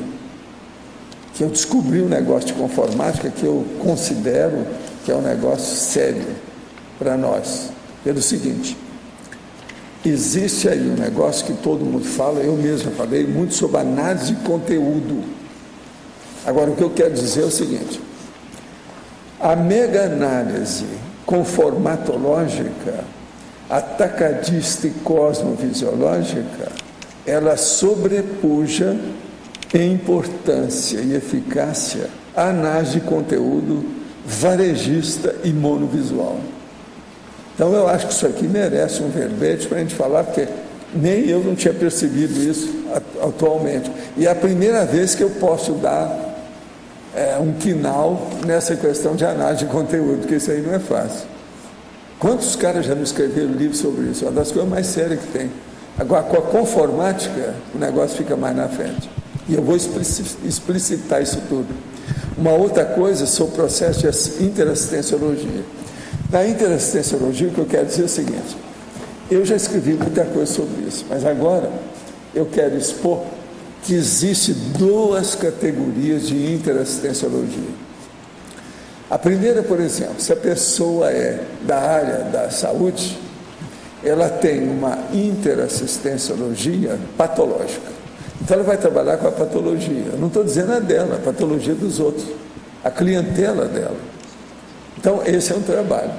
que eu descobri um negócio de conformática que eu considero que é um negócio sério para nós, pelo seguinte, existe aí um negócio que todo mundo fala, eu mesmo falei muito sobre análise de conteúdo. Agora, o que eu quero dizer é o seguinte, a mega-análise conformatológica, atacadista e cosmovisiológica, ela sobrepuja em importância e eficácia a análise de conteúdo varejista e monovisual. Então eu acho que isso aqui merece um verbete para a gente falar, porque nem eu não tinha percebido isso atualmente. E é a primeira vez que eu posso dar um quinal nessa questão de análise de conteúdo, porque isso aí não é fácil. Quantos caras já não escreveram livro sobre isso? É uma das coisas mais sérias que tem. Agora, com a conformática, o negócio fica mais na frente. E eu vou explicitar isso tudo. Uma outra coisa sobre o processo de interassistenciologia. Na interassistenciologia, o que eu quero dizer é o seguinte, eu já escrevi muita coisa sobre isso, mas agora eu quero expor que existe 2 categorias de interassistenciologia. A primeira, por exemplo, se a pessoa é da área da saúde, ela tem uma interassistenciologia patológica. Então ela vai trabalhar com a patologia. Eu não estou dizendo a dela, a patologia dos outros, a clientela dela. Então esse é um trabalho.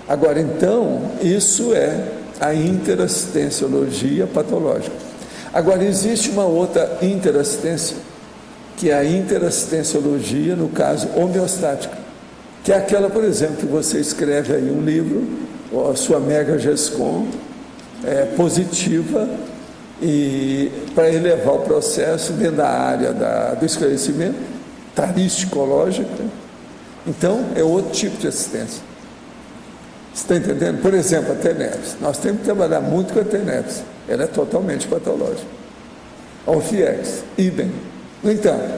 Agora, então, isso é a interassistenciologia patológica. Agora, existe uma outra interassistência, que é a interassistenciologia, no caso, homeostática, que é aquela, por exemplo, que você escreve aí um livro, a sua Mega GESCOM, positiva, e para elevar o processo dentro da área do esclarecimento, taristicológica. Então, é outro tipo de assistência. Você está entendendo? Por exemplo, a TENEPS. Nós temos que trabalhar muito com a TENEPS. Ela é totalmente patológica. A OFIEX, idem. No entanto,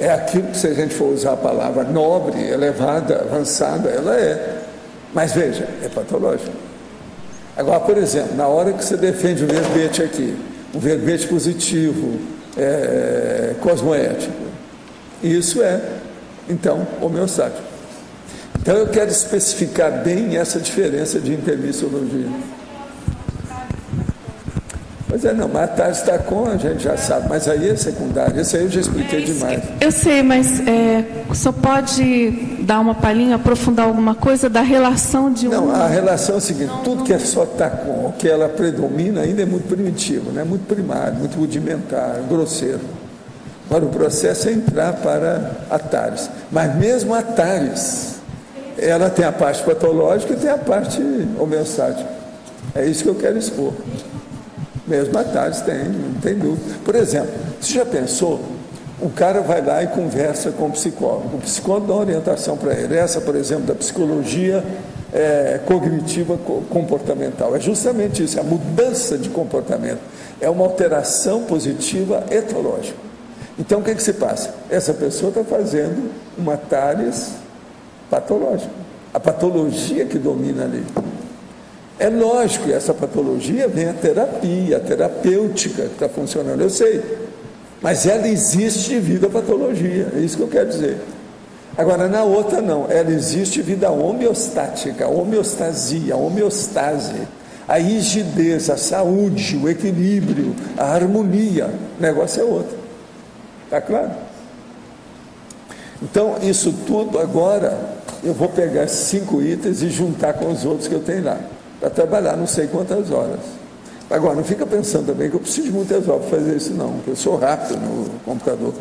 é aquilo que, se a gente for usar a palavra nobre, elevada, avançada, ela é. Mas veja, é patológica. Agora, por exemplo, na hora que você defende o verbete aqui, o verbete positivo, cosmoético, isso é, então, homeostático. Então, eu quero especificar bem essa diferença de intermissiologia. Pois é, não, mas a TARS está com, a gente já sabe, mas aí é secundário, isso aí eu já expliquei demais. Eu sei, mas só pode dar uma palhinha, aprofundar alguma coisa da relação de Não, a relação é a seguinte, tudo que é só TACOM, que ela predomina, ainda é muito primitivo, né? Muito primário, muito rudimentar, grosseiro. Agora, o processo é entrar para a TARS. Mas mesmo a TARS, ela tem a parte patológica e tem a parte homeostática. É isso que eu quero expor. Mesmo a TARS tem, não tem dúvida. Por exemplo, você já pensou, um cara vai lá e conversa com o psicólogo dá uma orientação para ele. Essa, por exemplo, da psicologia cognitiva comportamental. É justamente isso, é a mudança de comportamento. É uma alteração positiva etológica. Então, o que se passa? Essa pessoa está fazendo uma TARS patológica. A patologia que domina ali. É lógico que essa patologia vem a terapia, a terapêutica que está funcionando, eu sei. Mas ela existe devido à patologia, é isso que eu quero dizer. Agora, na outra não, ela existe devido à homeostática, a homeostasia, a homeostase, a rigidez, a saúde, o equilíbrio, a harmonia. O negócio é outro. Está claro? Então, isso tudo agora, eu vou pegar esses 5 itens e juntar com os outros que eu tenho lá, para trabalhar não sei quantas horas. Agora, não fica pensando também que eu preciso de muitas horas para fazer isso, não, porque eu sou rápido no computador.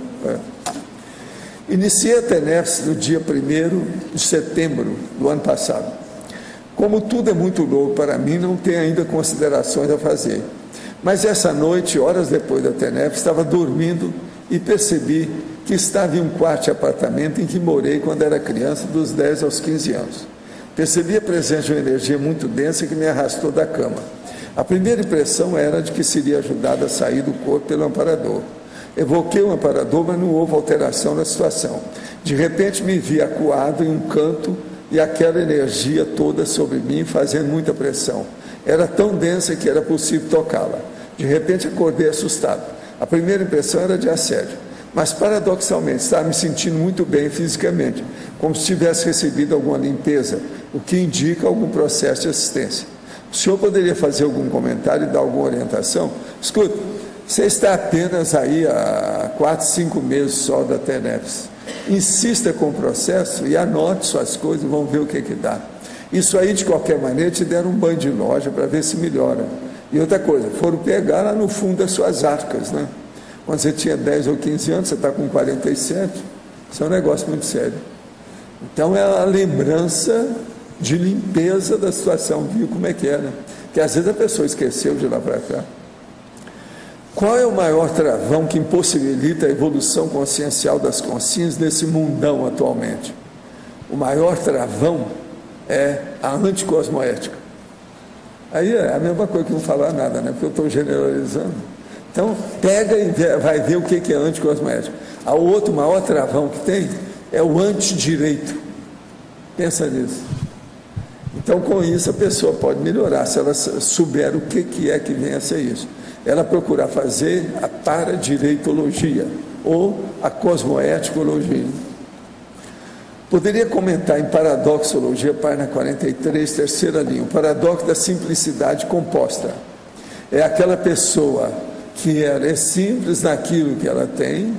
Iniciei a TENEPS no dia 1º de setembro do ano passado. Como tudo é muito novo para mim, não tenho ainda considerações a fazer. Mas essa noite, horas depois da TENEPS, estava dormindo e percebi que estava em um quarto de apartamento em que morei quando era criança, dos 10 aos 15 anos. Percebi a presença de uma energia muito densa que me arrastou da cama. A primeira impressão era de que seria ajudado a sair do corpo pelo amparador. Evoquei o amparador, mas não houve alteração na situação. De repente me vi acuado em um canto e aquela energia toda sobre mim fazendo muita pressão. Era tão densa que era possível tocá-la. De repente acordei assustado. A primeira impressão era de assédio, mas paradoxalmente estava me sentindo muito bem fisicamente, como se tivesse recebido alguma limpeza, o que indica algum processo de assistência. O senhor poderia fazer algum comentário e dar alguma orientação? Escuta, você está apenas aí há 4, 5 meses só da TENEPS. Insista com o processo e anote suas coisas e vamos ver o que dá. Isso aí, de qualquer maneira, te deram um banho de loja para ver se melhora. E outra coisa, foram pegar lá no fundo das suas arcas, né? Quando você tinha 10 ou 15 anos, você está com 47, isso é um negócio muito sério. Então, é a lembrança de limpeza da situação, viu como é que era? Que às vezes a pessoa esqueceu de lá para cá. Qual é o maior travão que impossibilita a evolução consciencial das consciências nesse mundão atualmente? O maior travão é a anticosmoética. Aí é a mesma coisa que não falar nada, né? Porque eu estou generalizando. Então, pega e vai ver o que é anticosmoética. O outro maior travão que tem é o antidireito. Pensa nisso. Então, com isso, a pessoa pode melhorar, se ela souber o que é que vem a ser isso. Ela procurar fazer a paradireitologia ou a cosmoeticologia. Poderia comentar em paradoxologia, página 43, terceira linha, o paradoxo da simplicidade composta. É aquela pessoa que é simples naquilo que ela tem,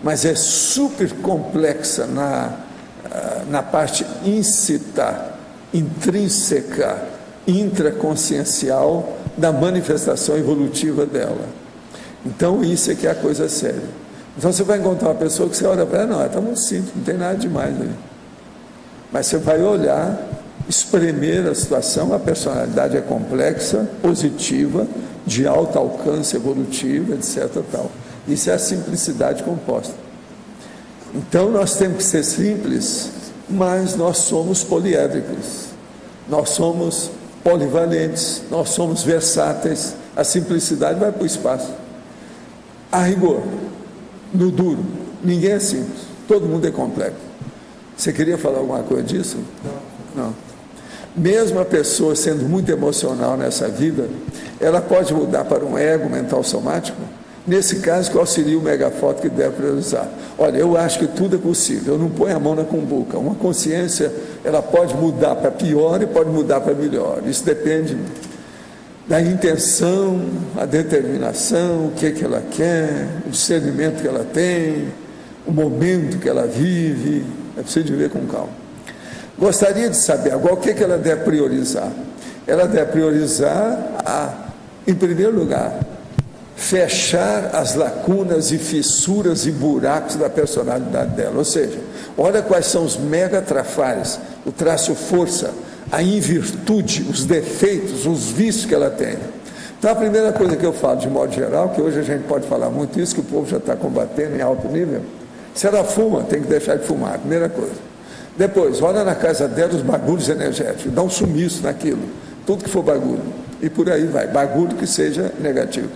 mas é super complexa na parte intrínseca, intraconsciencial da manifestação evolutiva dela. Então, isso é que é a coisa séria. Então, você vai encontrar uma pessoa que você olha para ela, não, ela está muito simples, não tem nada demais ali. Mas você vai olhar, espremer a situação, a personalidade é complexa, positiva, de alto alcance evolutivo, etc. Tal. Isso é a simplicidade composta. Então, nós temos que ser simples, mas nós somos poliédricos, nós somos polivalentes, nós somos versáteis. A simplicidade vai para o espaço. A rigor, no duro, ninguém é simples, todo mundo é complexo. Você queria falar alguma coisa disso? Não. Mesmo a pessoa sendo muito emocional nessa vida, ela pode mudar para um ego mental somático. Nesse caso, qual seria o megafoto que deve priorizar? Olha, eu acho que tudo é possível, eu não ponho a mão na cumbuca. Uma consciência, ela pode mudar para pior e pode mudar para melhor. Isso depende da intenção, a determinação, o que ela quer, o discernimento que ela tem, o momento que ela vive. É preciso de ver com calma. Gostaria de saber agora o que ela deve priorizar. Ela deve priorizar, em primeiro lugar, fechar as lacunas e fissuras e buracos da personalidade dela. Ou seja, olha quais são os mega trafares, o traço força, a invirtude, os defeitos, os vícios que ela tem. Então, a primeira coisa que eu falo, de modo geral, que hoje a gente pode falar muito isso, que o povo já está combatendo em alto nível, se ela fuma, tem que deixar de fumar, primeira coisa. Depois, olha na casa dela os bagulhos energéticos, dá um sumiço naquilo, tudo que for bagulho, e por aí vai, bagulho que seja negativo.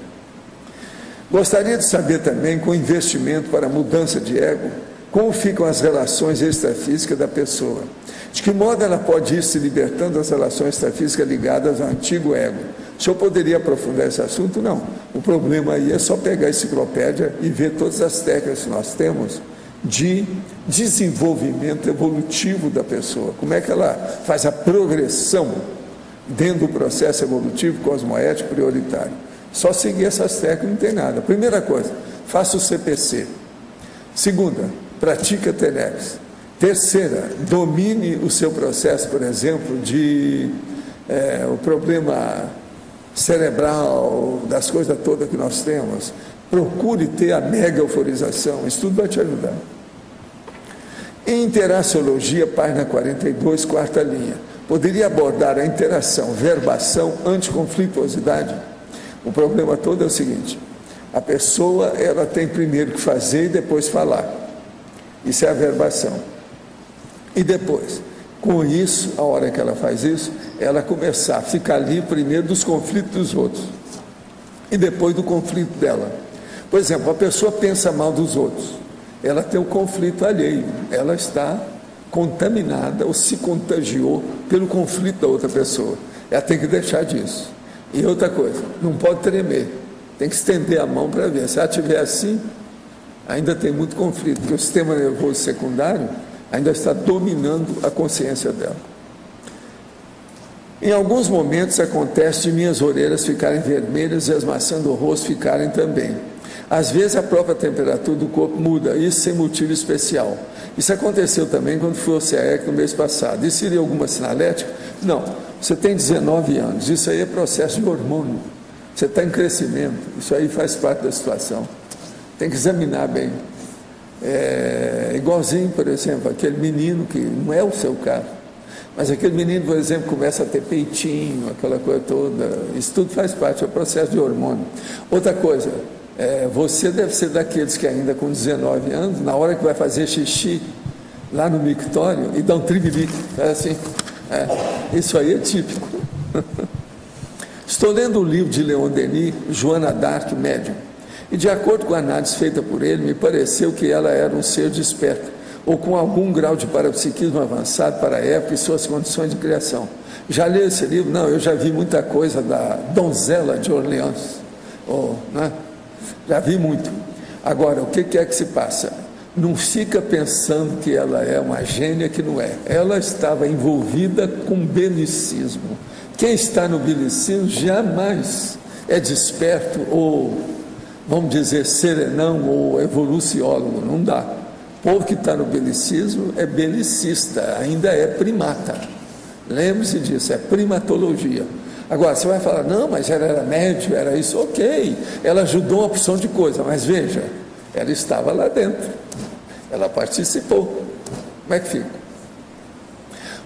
Gostaria de saber também, com investimento para mudança de ego, como ficam as relações extrafísicas da pessoa. De que modo ela pode ir se libertando das relações extrafísicas ligadas ao antigo ego. O senhor poderia aprofundar esse assunto? Não. O problema aí é só pegar a enciclopédia e ver todas as técnicas que nós temos de desenvolvimento evolutivo da pessoa. Como é que ela faz a progressão dentro do processo evolutivo cosmoético prioritário. Só seguir essas técnicas não tem nada. Primeira coisa, faça o CPC. Segunda, pratique a TENEPS. Terceira, domine o seu processo, por exemplo, de o problema cerebral, das coisas todas que nós temos. Procure ter a mega euforização, isso tudo vai te ajudar. Em Interaciologia, página 42, quarta linha, poderia abordar a interação, verbação, anticonflituosidade? O problema todo é o seguinte, a pessoa ela tem primeiro que fazer e depois falar. Isso é a verbação. E depois, com isso, a hora que ela faz isso, ela começar a ficar livre primeiro dos conflitos dos outros e depois do conflito dela. Por exemplo, a pessoa pensa mal dos outros, ela tem um conflito alheio, ela está contaminada ou se contagiou pelo conflito da outra pessoa. Ela tem que deixar disso. E outra coisa, não pode tremer, tem que estender a mão para ver. Se ela estiver assim, ainda tem muito conflito, porque o sistema nervoso secundário ainda está dominando a consciência dela. Em alguns momentos acontece de minhas orelhas ficarem vermelhas e as maçãs do rosto ficarem também. Às vezes a própria temperatura do corpo muda, isso sem motivo especial. Isso aconteceu também quando fui ao CAEC no mês passado. Isso seria alguma sinalética? Não. Você tem 19 anos, isso aí é processo de hormônio. Você está em crescimento, isso aí faz parte da situação. Tem que examinar bem. Igualzinho, por exemplo, aquele menino que não é o seu caso, mas aquele menino, por exemplo, começa a ter peitinho, aquela coisa toda, isso tudo faz parte, é o processo de hormônio. Outra coisa, você deve ser daqueles que ainda com 19 anos, na hora que vai fazer xixi lá no mictório e dá um trigilique, assim, isso aí é típico. Estou lendo o livro de Leon Denis, Joana d'Arc, Médium, e de acordo com a análise feita por ele, me pareceu que ela era um ser desperto, ou com algum grau de parapsiquismo avançado para a época e suas condições de criação. Já leu esse livro? Não, eu já vi muita coisa da Donzela de Orleans, né? Já vi muito. Agora, o que é que se passa? Não fica pensando que ela é uma gênia que não é. Ela estava envolvida com belicismo. Quem está no belicismo jamais é desperto ou, vamos dizer, serenão ou evoluciólogo. Não dá. O povo que está no belicismo é belicista, ainda é primata. Lembre-se disso, é primatologia. Agora, você vai falar, não, mas ela era médium, era isso, ok, ela ajudou uma opção de coisa, mas veja, ela estava lá dentro, ela participou. Como é que fica?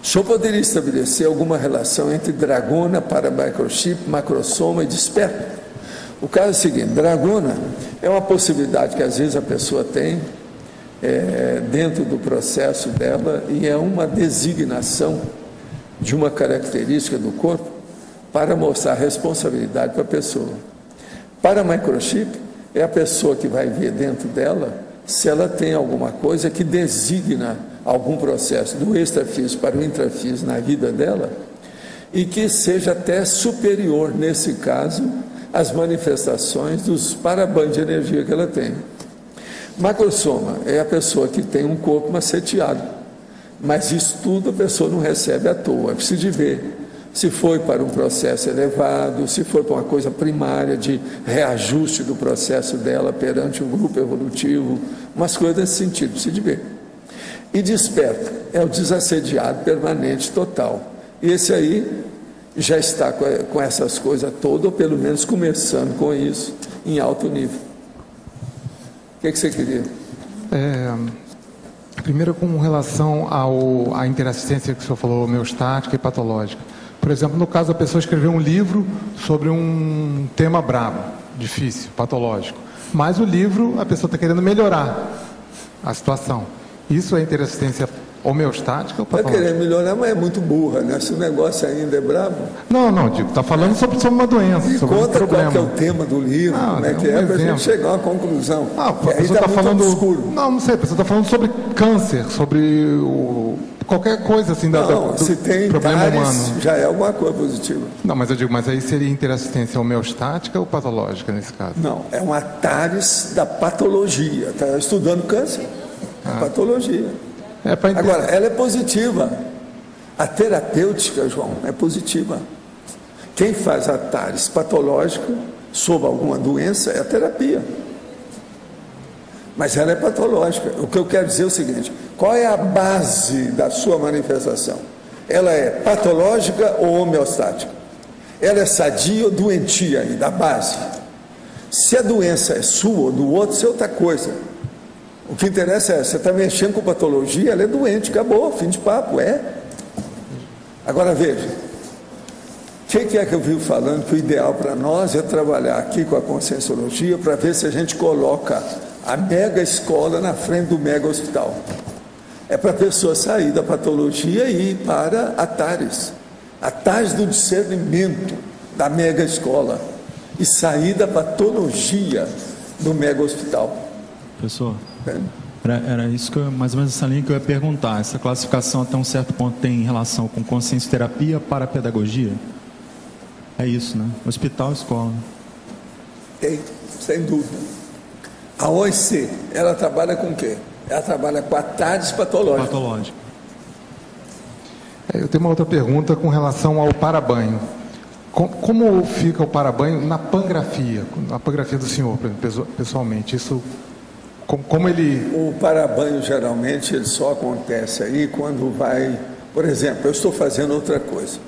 O senhor poderia estabelecer alguma relação entre dragona, paramicrochip, macrosoma e desperto? O caso é o seguinte, dragona é uma possibilidade que às vezes a pessoa tem dentro do processo dela e é uma designação de uma característica do corpo para mostrar responsabilidade para a pessoa. Paramicrochip é a pessoa que vai ver dentro dela se ela tem alguma coisa que designa algum processo do extrafísico para o intrafísico na vida dela e que seja até superior, nesse caso, às manifestações dos parabandos de energia que ela tem. Macrosoma é a pessoa que tem um corpo maceteado, mas isso tudo a pessoa não recebe à toa, é preciso de ver se foi para um processo elevado, se foi para uma coisa primária de reajuste do processo dela perante um grupo evolutivo, umas coisas nesse sentido, precisa de ver. E desperta é o desassediado permanente total. E esse aí já está com essas coisas todas, ou pelo menos começando com isso, em alto nível. O que você queria? Primeiro, com relação à interassistência que o senhor falou, homeostática e patológica. Por exemplo, no caso, a pessoa escreveu um livro sobre um tema brabo, difícil, patológico. Mas o livro, a pessoa está querendo melhorar a situação. Isso é interassistência homeostática ou patológica? Está querendo melhorar, mas é muito burra, né? Se o negócio ainda é brabo... Não, digo, está falando sobre uma doença, e sobre um problema. Qual que é o tema do livro, como é que é, para a gente chegar a uma conclusão. A pessoa está falando... obscuro. Não sei, a pessoa está falando sobre câncer, sobre qualquer coisa assim do se tem problema tares, humano. Já é alguma coisa positiva. Não, mas eu digo, mas aí seria interassistência homeostática ou patológica nesse caso? Não, é uma tares da patologia. Está estudando câncer, patologia. Agora, ela é positiva. A terapêutica, João, é positiva. Quem faz a tares patológica sobre alguma doença é a terapia. Mas ela é patológica. O que eu quero dizer é o seguinte: qual é a base da sua manifestação? Ela é patológica ou homeostática? Ela é sadia ou doentia ainda, a base? Se a doença é sua ou do outro, isso é outra coisa. O que interessa é, você está mexendo com patologia, ela é doente, acabou, fim de papo, Agora veja, o que é que eu vivo falando que o ideal para nós é trabalhar aqui com a conscienciologia para ver se a gente coloca a mega escola na frente do mega hospital. É para a pessoa sair da patologia e ir para a TARES do discernimento da mega escola e sair da patologia do mega hospital. Professor, era isso que mais ou menos essa linha que eu ia perguntar. Essa classificação até um certo ponto tem relação com consciencioterapia para a pedagogia? É isso, né? Hospital, escola. Tem, sem dúvida. A OIC, ela trabalha com o quê? Ela trabalha com a TARES patológica. Eu tenho uma outra pergunta com relação ao parabanho. Como fica o parabanho na pangrafia do senhor, pessoalmente? Isso, como ele... O parabanho, geralmente, ele só acontece aí quando vai... Por exemplo, eu estou fazendo outra coisa.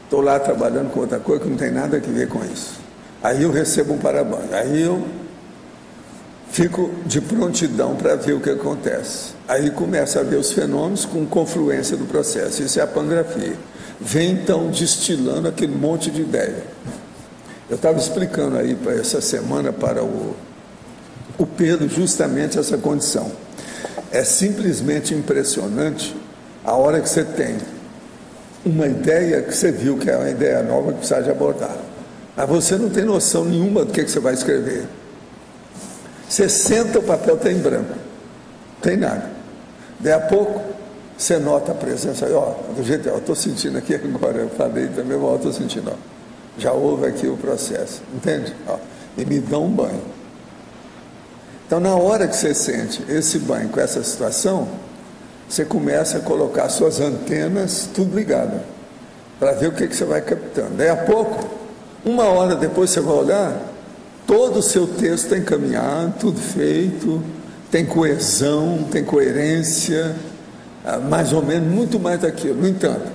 Estou lá trabalhando com outra coisa que não tem nada a ver com isso. Aí eu recebo um parabanho. Aí eu fico de prontidão para ver o que acontece. Aí começa a ver os fenômenos com confluência do processo. Isso é a pangrafia. Vem então destilando aquele monte de ideia. Eu estava explicando aí para essa semana para o Pedro justamente essa condição. É simplesmente impressionante a hora que você tem uma ideia que você viu que é uma ideia nova que precisa de abordar. Mas você não tem noção nenhuma do que você vai escrever. Você senta, o papel está em branco. Não tem nada. Daí a pouco, você nota a presença. Do jeito que eu estou sentindo aqui agora, eu falei também, eu estou sentindo. Já houve aqui o processo. Entende? E me dá um banho. Então, na hora que você sente esse banho com essa situação, você começa a colocar suas antenas tudo ligado, para ver o que você vai captando. Daí a pouco, uma hora depois você vai olhar, todo o seu texto está encaminhado, tudo feito, tem coesão, tem coerência, mais ou menos, muito mais daquilo. No entanto,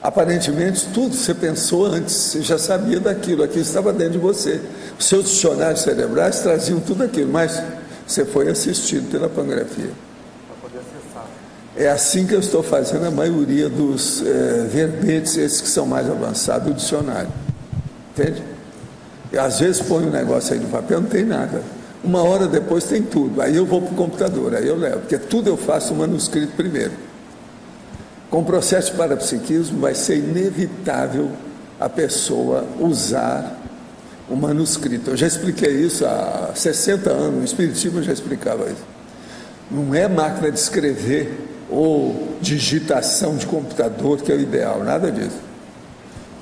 Aparentemente, tudo você pensou antes, você já sabia daquilo, aquilo estava dentro de você. Os seus dicionários cerebrais traziam tudo aquilo, mas você foi assistido pela pangrafia. É assim que eu estou fazendo a maioria dos verbetes, esses que são mais avançados, do dicionário. Entende? E às vezes põe um negócio aí no papel, não tem nada. Uma hora depois tem tudo. Aí eu vou para o computador, aí eu levo, porque tudo eu faço no manuscrito primeiro. Com o processo de parapsiquismo vai ser inevitável a pessoa usar o manuscrito. Eu já expliquei isso há 60 anos, no Espiritismo eu já explicava isso. Não é máquina de escrever ou digitação de computador que é o ideal, nada disso.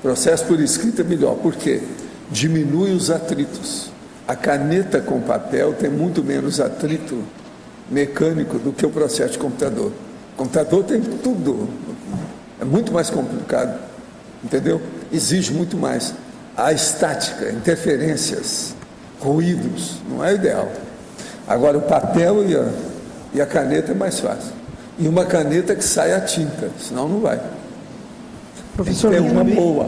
Processo por escrito é melhor, por quê? Diminui os atritos. A caneta com papel tem muito menos atrito mecânico do que o processo de computador. O computador tem tudo, é muito mais complicado, entendeu? Exige muito mais. A estática, interferências, ruídos, não é ideal. Agora, o papel e a caneta é mais fácil. E uma caneta que sai a tinta, senão não vai. Professor, tem uma boa.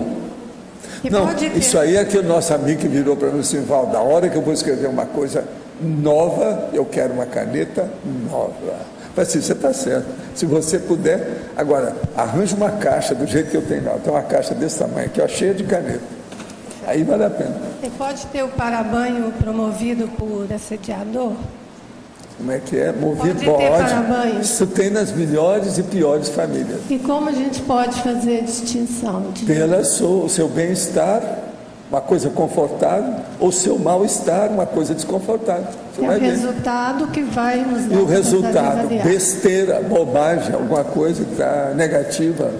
Não, isso aí é que o nosso amigo que virou para mim assim, Valdo, da hora que eu vou escrever uma coisa nova, eu quero uma caneta nova. Mas assim, você está certo. Se você puder, agora, arranje uma caixa do jeito que eu tenho lá. Tem uma caixa desse tamanho aqui, ó, cheia de caneta. Aí vale a pena. E pode ter o parabanho promovido por assediador? Como é que é? Movido pode. Isso tem nas melhores e piores famílias. E como a gente pode fazer a distinção? Pela o seu bem-estar, uma coisa confortável, ou seu mal-estar, uma coisa desconfortável. Você vai o resultado ver. Que vai nos dar. E o resultado, besteira, bobagem, alguma coisa que está negativa.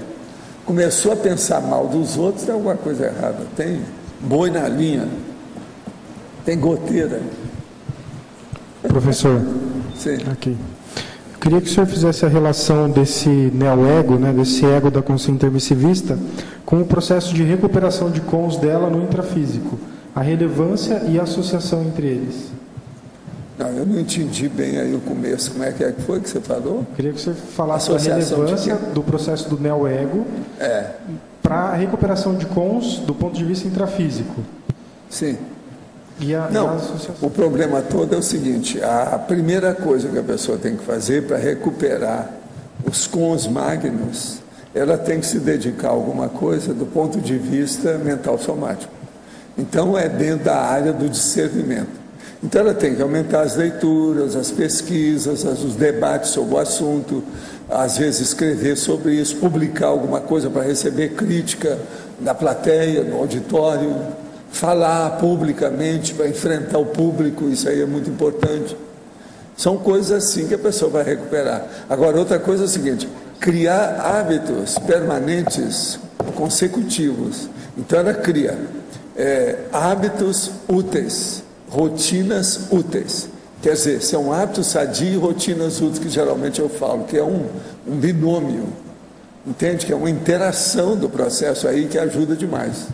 Começou a pensar mal dos outros, tem alguma coisa errada. Tem boi na linha, tem goteira. Professor, sim. Aqui. Eu queria que o senhor fizesse a relação desse neo-ego, né, desse ego da consciência intermissivista, com o processo de recuperação de cons dela no intrafísico, a relevância e a associação entre eles. Não, eu não entendi bem aí o começo, como é que foi que você falou? Eu queria que você falasse a relevância do processo do neo-ego para a recuperação de cons do ponto de vista intrafísico. Sim. Não, o problema todo é o seguinte, a primeira coisa que a pessoa tem que fazer para recuperar os cons magnos, ela tem que se dedicar a alguma coisa do ponto de vista mental somático. Então é dentro da área do discernimento. Então ela tem que aumentar as leituras, as pesquisas, os debates sobre o assunto, às vezes escrever sobre isso, publicar alguma coisa para receber crítica da plateia, do auditório, falar publicamente para enfrentar o público, isso aí é muito importante. São coisas assim que a pessoa vai recuperar. Agora, outra coisa é o seguinte, criar hábitos permanentes, consecutivos. Então, ela cria hábitos úteis, rotinas úteis. Quer dizer, são hábitos sadios e rotinas úteis, que geralmente eu falo, que é um binômio, entende? Que é uma interação do processo aí que ajuda demais.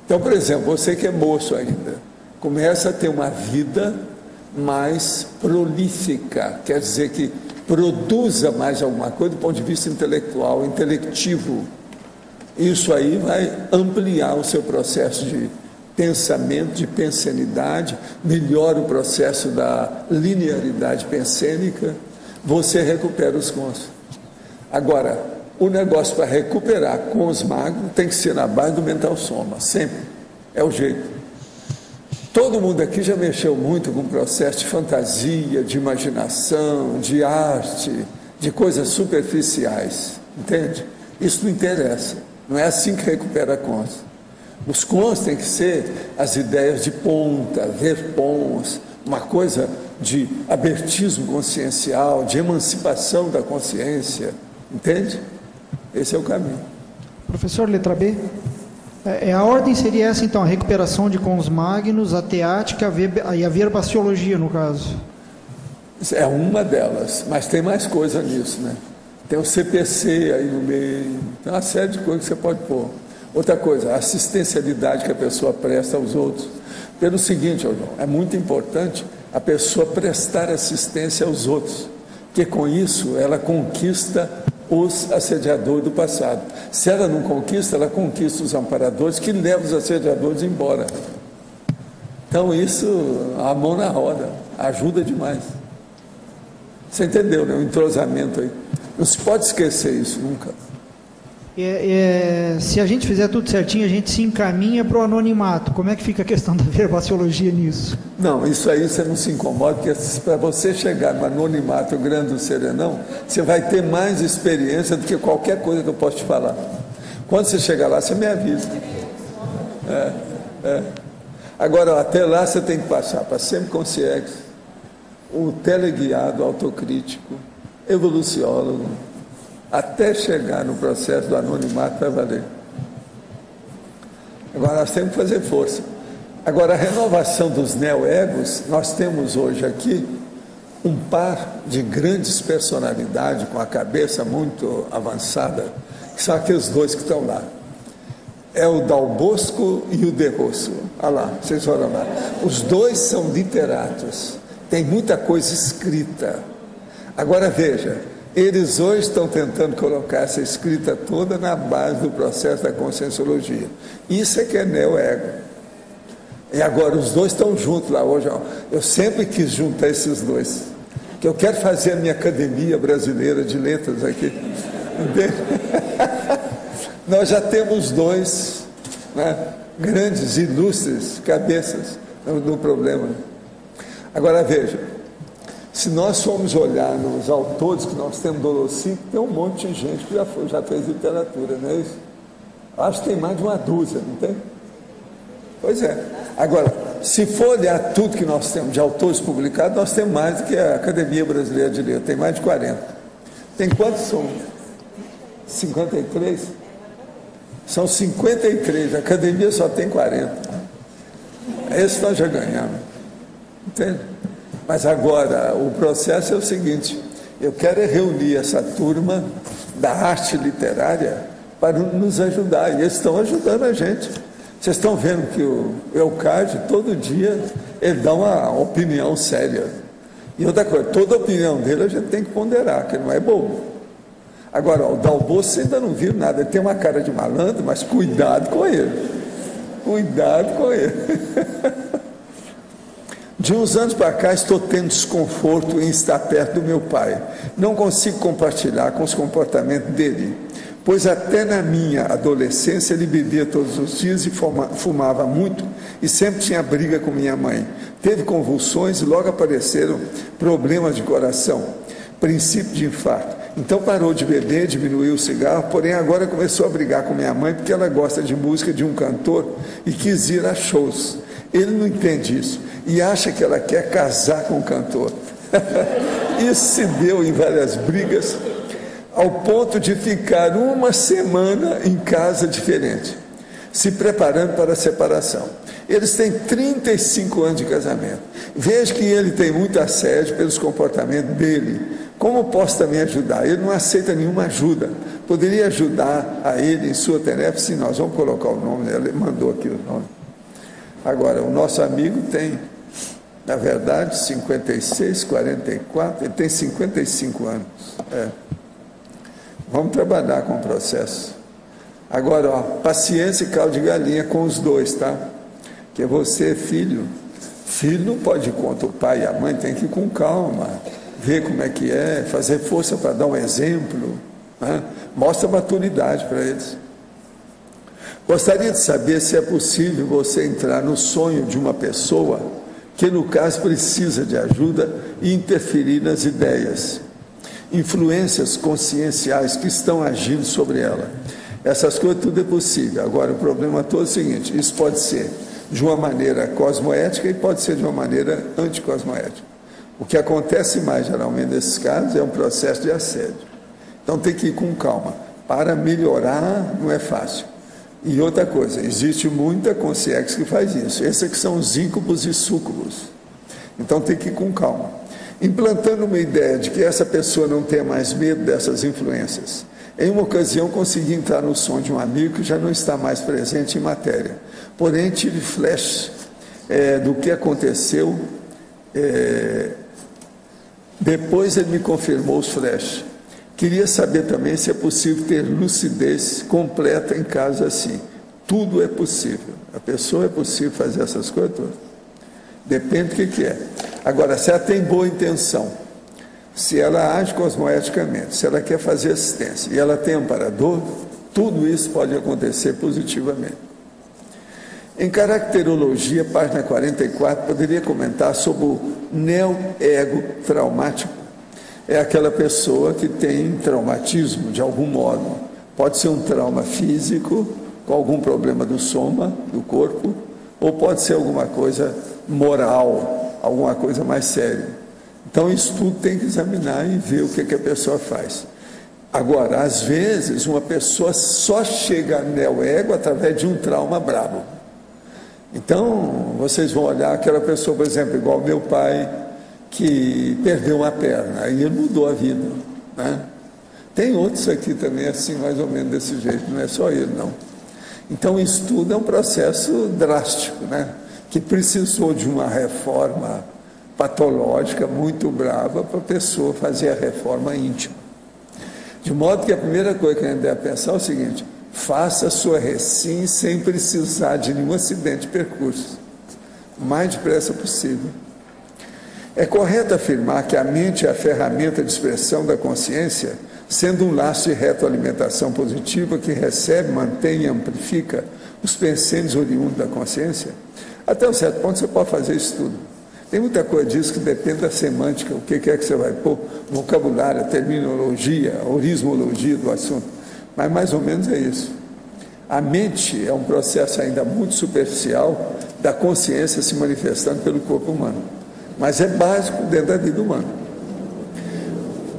Então, por exemplo, você que é moço ainda, começa a ter uma vida mais prolífica, quer dizer que produza mais alguma coisa do ponto de vista intelectual, intelectivo. Isso aí vai ampliar o seu processo de pensamento, de pensenidade, melhora o processo da linearidade pensênica, você recupera os cons. Agora, o negócio para recuperar com os magos tem que ser na base do mental soma, sempre. É o jeito. Todo mundo aqui já mexeu muito com o processo de fantasia, de imaginação, de arte, de coisas superficiais, entende? Isso não interessa. Não é assim que recupera cons. Os cons têm que ser as ideias de ponta, ver pons, uma coisa de abertismo consciencial, de emancipação da consciência, entende? Esse é o caminho. Professor, letra B. A ordem seria essa, então, a recuperação de cons magnos, a teática e a verbaciologia, no caso. É uma delas, mas tem mais coisa nisso, né? Tem o CPC aí no meio, tem uma série de coisas que você pode pôr. Outra coisa, a assistencialidade que a pessoa presta aos outros. Pelo seguinte, João, é muito importante a pessoa prestar assistência aos outros, porque com isso ela conquista os assediadores do passado. Se ela não conquista, ela conquista os amparadores que levam os assediadores embora. Então isso, a mão na roda, ajuda demais. Você entendeu, né? O entrosamento aí. Não se pode esquecer isso nunca. Se a gente fizer tudo certinho, a gente se encaminha para o anonimato. Como é que fica a questão da verbaciologia nisso? Não, isso aí você não se incomoda, porque para você chegar no anonimato grande do Serenão, você vai ter mais experiência do que qualquer coisa que eu posso te falar. Quando você chegar lá, você me avisa. Agora, até lá você tem que passar para Semiconsciex, o teleguiado autocrítico, evoluciólogo, até chegar no processo do anonimato vai valer. Agora nós temos que fazer força. Agora a renovação dos neo-egos, nós temos hoje aqui um par de grandes personalidades com a cabeça muito avançada, que são aqueles dois que estão lá. É o Dal Bosco e o De Rosso. Olha lá, vocês olham lá. Os dois são literatos, tem muita coisa escrita. Agora veja, eles hoje estão tentando colocar essa escrita toda na base do processo da conscienciologia. Isso é que é neo-ego. E agora os dois estão juntos lá hoje. Ó. Eu sempre quis juntar esses dois. Que eu quero fazer a minha Academia Brasileira de Letras aqui. Nós já temos dois, né, grandes, ilustres cabeças do problema. Agora veja. Se nós formos olhar nos autores que nós temos do Holociclo, tem um monte de gente que já fez literatura, não é isso? Acho que tem mais de uma dúzia, não tem? Pois é. Agora, se for olhar tudo que nós temos de autores publicados, nós temos mais do que a Academia Brasileira de Letras, tem mais de 40. Tem quantos são? 53? São 53, a Academia só tem 40. Esse nós já ganhamos. Entende? Mas agora, o processo é o seguinte, eu quero reunir essa turma da arte literária para nos ajudar, e eles estão ajudando a gente. Vocês estão vendo que o Eucádio, todo dia, ele dá uma opinião séria. E outra coisa, toda opinião dele a gente tem que ponderar, que ele não é bobo. Agora, o Dal Bosco ainda não viu nada, ele tem uma cara de malandro, mas cuidado com ele. Cuidado com ele. De uns anos para cá, estou tendo desconforto em estar perto do meu pai. Não consigo compartilhar com os comportamentos dele, pois até na minha adolescência ele bebia todos os dias e fumava muito e sempre tinha briga com minha mãe. Teve convulsões e logo apareceram problemas de coração, princípio de infarto. Então parou de beber, diminuiu o cigarro, porém agora começou a brigar com minha mãe porque ela gosta de música de um cantor e quis ir a shows. Ele não entende isso e acha que ela quer casar com o cantor. Isso se deu em várias brigas, ao ponto de ficar uma semana em casa diferente, se preparando para a separação. Eles têm 35 anos de casamento. Vejo que ele tem muito assédio pelos comportamentos dele. Como posso também ajudar? Ele não aceita nenhuma ajuda. Poderia ajudar a ele em sua tarefa? Sim, nós vamos colocar o nome, ele mandou aqui o nome. Agora, o nosso amigo tem, na verdade, 56, 44, ele tem 55 anos. Vamos trabalhar com o processo. Agora, ó, paciência e caldo de galinha com os dois, tá? Que você, filho não pode ir contra o pai e a mãe, tem que ir com calma, ver como é que é, fazer força para dar um exemplo, né? Mostra maturidade para eles. Gostaria de saber se é possível você entrar no sonho de uma pessoa que, no caso, precisa de ajuda e interferir nas ideias, influências conscienciais que estão agindo sobre ela. Essas coisas tudo é possível. Agora, o problema todo é o seguinte, isso pode ser de uma maneira cosmoética e pode ser de uma maneira anticosmoética. O que acontece mais, geralmente, nesses casos, é um processo de assédio. Então, tem que ir com calma. Para melhorar, não é fácil. E outra coisa, existe muita consciência que faz isso. Esses aqui são os íncubos e súcubos. Então, tem que ir com calma. Implantando uma ideia de que essa pessoa não tenha mais medo dessas influências. Em uma ocasião, consegui entrar no sonho de um amigo que já não está mais presente em matéria. Porém, tive flash do que aconteceu. Depois ele me confirmou os flashes. Queria saber também se é possível ter lucidez completa em casos assim. Tudo é possível. A pessoa é possível fazer essas coisas todas. Depende do que é. Agora, se ela tem boa intenção, se ela age cosmoeticamente, se ela quer fazer assistência e ela tem amparador, tudo isso pode acontecer positivamente. Em caracterologia, página 44, poderia comentar sobre o neo-ego traumático. É aquela pessoa que tem traumatismo de algum modo. Pode ser um trauma físico, com algum problema do soma, do corpo, ou pode ser alguma coisa moral, alguma coisa mais séria. Então, isso tudo tem que examinar e ver o que a pessoa faz. Agora, às vezes, uma pessoa só chega a neo-ego através de um trauma brabo. Então, vocês vão olhar aquela pessoa, por exemplo, igual meu pai, que perdeu uma perna, aí ele mudou a vida, né? Tem outros aqui também, assim, mais ou menos desse jeito, não é só ele, não. Então, isso tudo é um processo drástico, né? Que precisou de uma reforma patológica muito brava para a pessoa fazer a reforma íntima. De modo que a primeira coisa que a gente deve pensar é o seguinte: faça a sua recim sem precisar de nenhum acidente de percurso, o mais depressa possível. É correto afirmar que a mente é a ferramenta de expressão da consciência, sendo um laço de retroalimentação positiva que recebe, mantém e amplifica os pensamentos oriundos da consciência? Até um certo ponto você pode fazer isso tudo. Tem muita coisa disso que depende da semântica, o que é que você vai pôr, vocabulário, terminologia, orismologia do assunto. Mas mais ou menos é isso. A mente é um processo ainda muito superficial da consciência se manifestando pelo corpo humano. Mas é básico dentro da vida humana.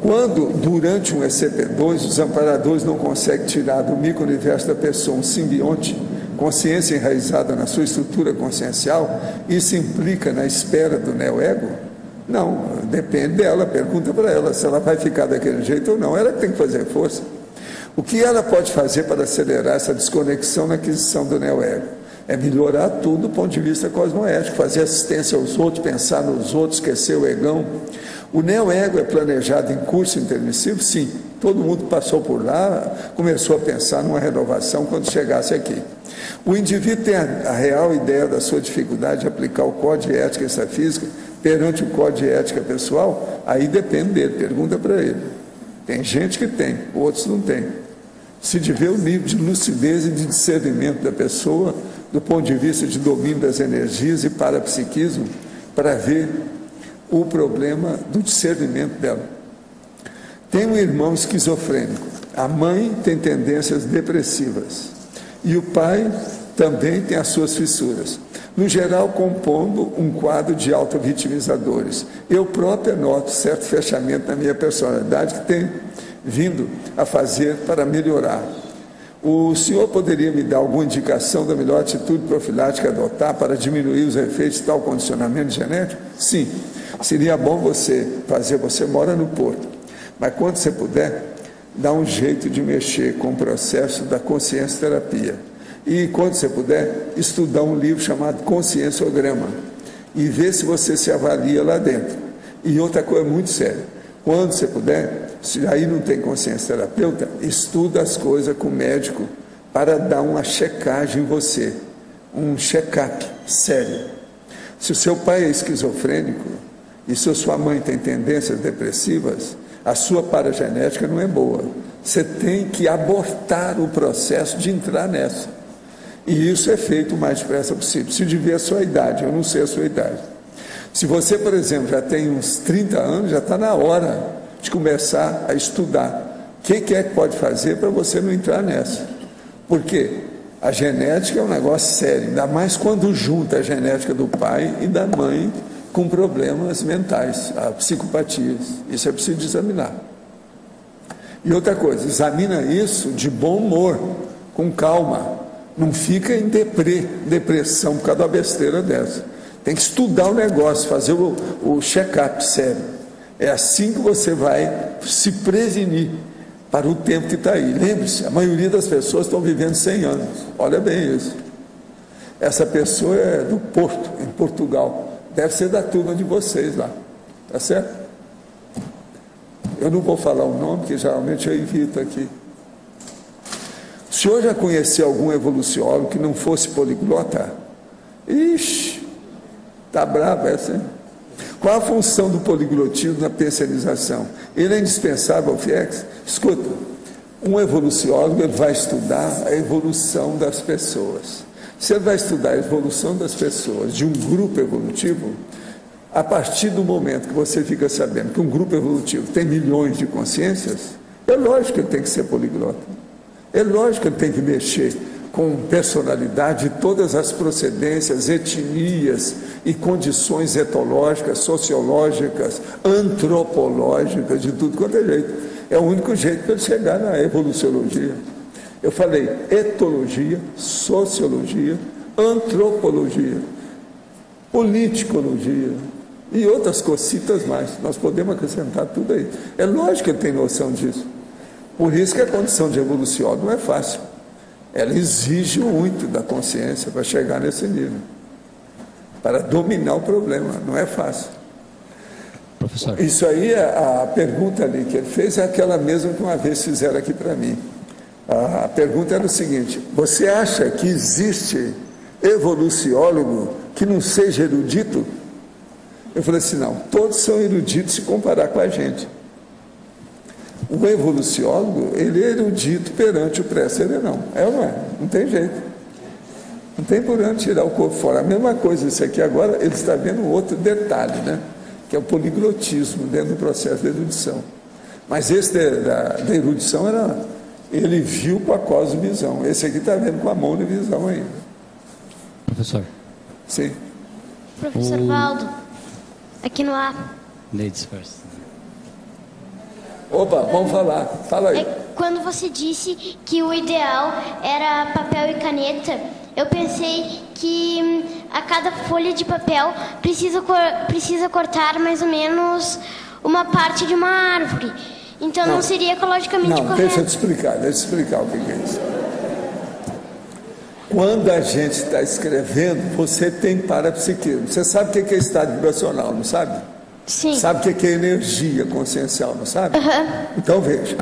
Quando, durante um ECP2, os amparadores não conseguem tirar do micro-universo da pessoa um simbionte, consciência enraizada na sua estrutura consciencial, isso implica na espera do neo-ego? Não, depende dela, pergunta para ela se ela vai ficar daquele jeito ou não, ela tem que fazer força. O que ela pode fazer para acelerar essa desconexão na aquisição do neo-ego? É melhorar tudo do ponto de vista cosmoético, fazer assistência aos outros, pensar nos outros, esquecer o egão. O neo-ego é planejado em curso intermissivo? Sim, todo mundo passou por lá, começou a pensar numa renovação quando chegasse aqui. O indivíduo tem a real ideia da sua dificuldade de aplicar o código de ética extrafísica perante o código de ética pessoal? Aí depende dele, pergunta para ele. Tem gente que tem, outros não têm. Se de ver o nível de lucidez e de discernimento da pessoa, do ponto de vista de domínio das energias e parapsiquismo, para ver o problema do discernimento dela. Tem um irmão esquizofrênico, a mãe tem tendências depressivas e o pai também tem as suas fissuras, no geral compondo um quadro de auto-vitimizadores. Eu próprio noto certo fechamento na minha personalidade que tem vindo a fazer para melhorar. O senhor poderia me dar alguma indicação da melhor atitude profilática a adotar para diminuir os efeitos de tal condicionamento genético? Sim, seria bom você mora no Porto, mas quando você puder, dá um jeito de mexer com o processo da consciência terapia. E quando você puder, estudar um livro chamado Conscienciograma e ver se você se avalia lá dentro. E outra coisa muito séria, quando você puder, se aí não tem consciência terapeuta, estuda as coisas com o médico para dar uma checagem em você, um check-up sério. Se o seu pai é esquizofrênico e se a sua mãe tem tendências depressivas, a sua paragenética não é boa. Você tem que abortar o processo de entrar nessa. E isso é feito o mais depressa possível. Se devia a sua idade, eu não sei a sua idade. Se você, por exemplo, já tem uns 30 anos, já está na hora de começar a estudar o que é que pode fazer para você não entrar nessa. Por quê? A genética é um negócio sério, ainda mais quando junta a genética do pai e da mãe com problemas mentais, psicopatias. Isso é preciso examinar. E outra coisa, examina isso de bom humor, com calma. Não fica em depressão por causa de uma besteira dessa. Tem que estudar o negócio, fazer o check-up sério. É assim que você vai se prevenir para o tempo que está aí. Lembre-se, a maioria das pessoas estão vivendo 100 anos. Olha bem isso. Essa pessoa é do Porto, em Portugal. Deve ser da turma de vocês lá. Tá certo? eu não vou falar o nome, porque geralmente eu evito aqui. O senhor já conheceu algum evoluciólogo que não fosse poliglota? Ixi, tá bravo essa, hein? Qual a função do poliglotismo na pensionização? Ele é indispensável ao FIEX? Escuta, um evoluciólogo ele vai estudar a evolução das pessoas. Se ele vai estudar a evolução das pessoas de um grupo evolutivo, a partir do momento que você fica sabendo que um grupo evolutivo tem milhões de consciências, é lógico que ele tem que ser poliglota. É lógico que ele tem que mexer com personalidade de todas as procedências, etnias e condições etológicas, sociológicas, antropológicas, de tudo quanto é jeito. É o único jeito para ele chegar na evoluciologia. Eu falei etologia, sociologia, antropologia, politicologia e outras cositas mais. Nós podemos acrescentar tudo aí. É lógico que ele tem noção disso. Por isso que a condição de evoluciólogo não é fácil. Ela exige muito da consciência para chegar nesse nível, para dominar o problema. Não é fácil. Professor. Isso aí, a pergunta ali que ele fez é aquela mesma que uma vez fizeram aqui para mim. A pergunta era o seguinte: você acha que existe evoluciólogo que não seja erudito? Eu falei assim, não, todos são eruditos se comparar com a gente. O evoluciólogo, ele é erudito perante o pré-serenão. É ou não é? Não tem jeito. Não tem por onde tirar o corpo fora. A mesma coisa, isso aqui agora, ele está vendo outro detalhe, né? Que é o poliglotismo dentro do processo de erudição. Mas esse da erudição era... Ele viu com a cosmovisão. Esse aqui está vendo com a monovisão ainda. Professor. Sim. Professor Valdo, aqui no ar. Ladies first. Opa, vamos falar. Fala aí. Quando você disse que o ideal era papel e caneta, eu pensei que a cada folha de papel precisa cortar mais ou menos uma parte de uma árvore. Então não seria ecologicamente correto. Deixa eu te explicar o que é isso. Quando a gente está escrevendo, você tem parapsiquismo. Você sabe o que é estado vibracional, não sabe? Sim. Sabe o que é energia consciencial, não sabe? Então veja,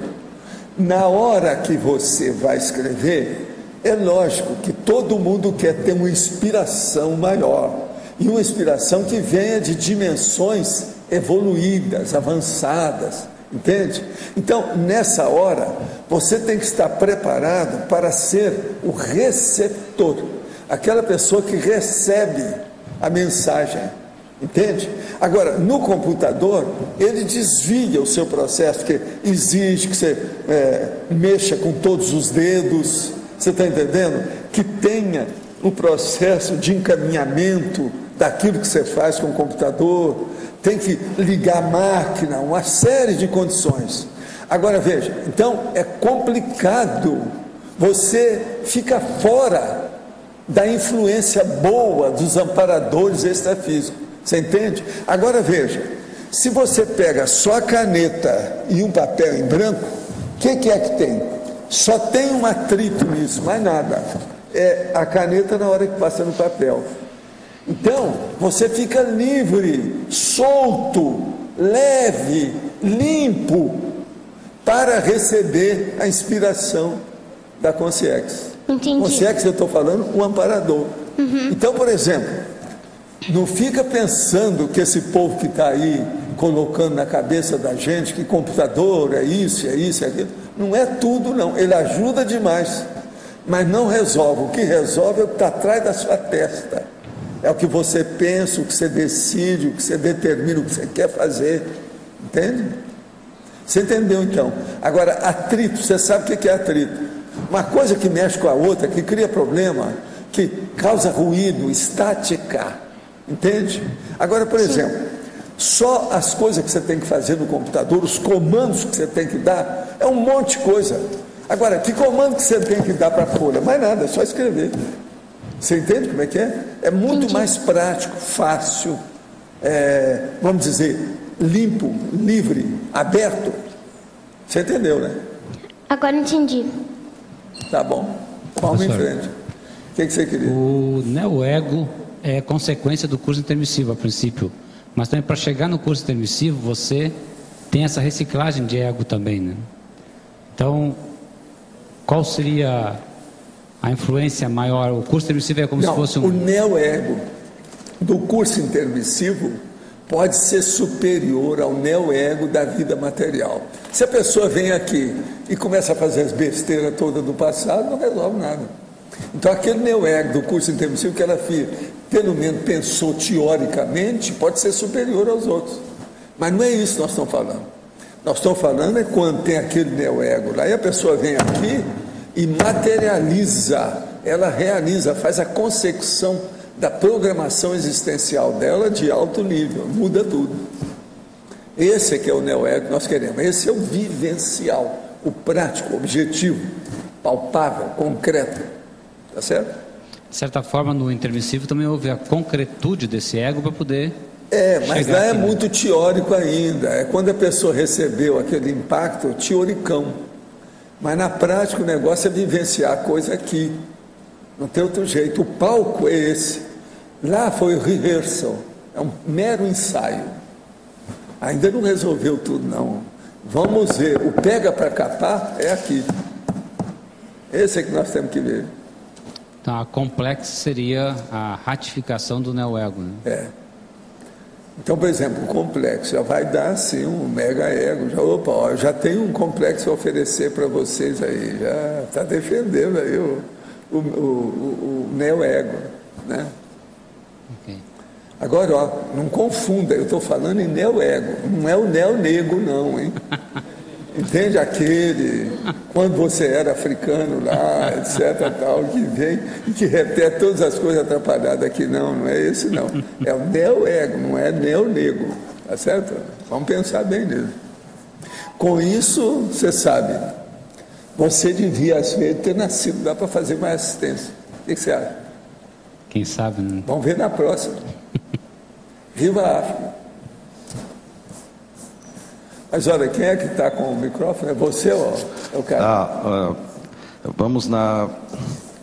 na hora que você vai escrever, é lógico que todo mundo quer ter uma inspiração maior, e uma inspiração que venha de dimensões evoluídas, avançadas, entende? Então, nessa hora, você tem que estar preparado para ser o receptor, aquela pessoa que recebe a mensagem. Entende? Agora, no computador, ele desvia o seu processo, porque exige que você mexa com todos os dedos, você está entendendo? Que tenha um processo de encaminhamento daquilo que você faz com o computador, tem que ligar a máquina, uma série de condições. Agora, veja, então é complicado, você fica fora da influência boa dos amparadores extrafísicos. Você entende? Agora veja, se você pega só a caneta e um papel em branco, o que é que tem? Só tem um atrito nisso, mais nada. É a caneta na hora que passa no papel. Então, você fica livre, solto, leve, limpo, para receber a inspiração da Consciex. Entendi. Consciex, eu estou falando, o amparador. Então, por exemplo, não fica pensando que esse povo que está aí colocando na cabeça da gente que computador é isso, é aquilo. Não é tudo, não. Ele ajuda demais, mas não resolve. O que resolve é o que está atrás da sua testa. É o que você pensa, o que você decide, o que você determina, o que você quer fazer. Entende? Você entendeu, então? Agora, atrito, você sabe o que é atrito? Uma coisa que mexe com a outra, que cria problema, que causa ruído, estática. Entende? Agora, por exemplo, só as coisas que você tem que fazer no computador, os comandos que você tem que dar, é um monte de coisa. Agora, que comando que você tem que dar para a folha? Mais nada, é só escrever. Você entende como é que é? É muito mais prático, fácil, vamos dizer, limpo, livre, aberto. Você entendeu, né? Agora entendi. Tá bom. Vamos em frente. O que você queria? O neo-ego é consequência do curso intermissivo, a princípio. Mas também para chegar no curso intermissivo, você tem essa reciclagem de ego também, né? Então, qual seria a influência maior? O curso intermissivo é como se fosse o neo-ego do curso intermissivo pode ser superior ao neo-ego da vida material. Se a pessoa vem aqui e começa a fazer as besteiras todas do passado, não resolve nada. Então, aquele neo-ego do curso intermissivo que ela pelo menos pensou teoricamente, pode ser superior aos outros. Mas não é isso que nós estamos falando. Nós estamos falando é quando tem aquele neo-ego lá, e a pessoa vem aqui e materializa, ela realiza, faz a consecução da programação existencial dela de alto nível, muda tudo. Esse é que é o neo-ego que nós queremos. Esse é o vivencial, o prático, o objetivo, palpável, concreto. Tá certo? De certa forma, no intermissivo também houve a concretude desse ego para poder... mas lá é muito teórico ainda. É quando a pessoa recebeu aquele impacto, teoricão. Mas na prática o negócio é vivenciar a coisa aqui. Não tem outro jeito. O palco é esse. Lá foi o rehearsal. É um mero ensaio. Ainda não resolveu tudo, não. Vamos ver. O pega para capar é aqui. Esse é que nós temos que ver. Então, a complexa seria a ratificação do neo-ego, né? Então, por exemplo, o complexo já vai dar, assim, um mega-ego. Já tem um complexo a oferecer para vocês aí. Já está defendendo aí o neo-ego, né? Okay. Agora, não confunda, eu estou falando em neo-ego. Não é o neo-nego, não, hein? Entende? Aquele, quando você era africano lá, etc, tal, que vem e que repete todas as coisas atrapalhadas aqui. Não é esse não. É o neo-ego, não é neo-nego. Tá certo? Vamos pensar bem nisso. Com isso, você sabe, você devia, às vezes, ter nascido, dá para fazer mais assistência. O que você acha? Quem sabe, né? Vamos ver na próxima. Viva a África! Mas olha, quem é que está com o microfone? É você ou é o cara? Vamos na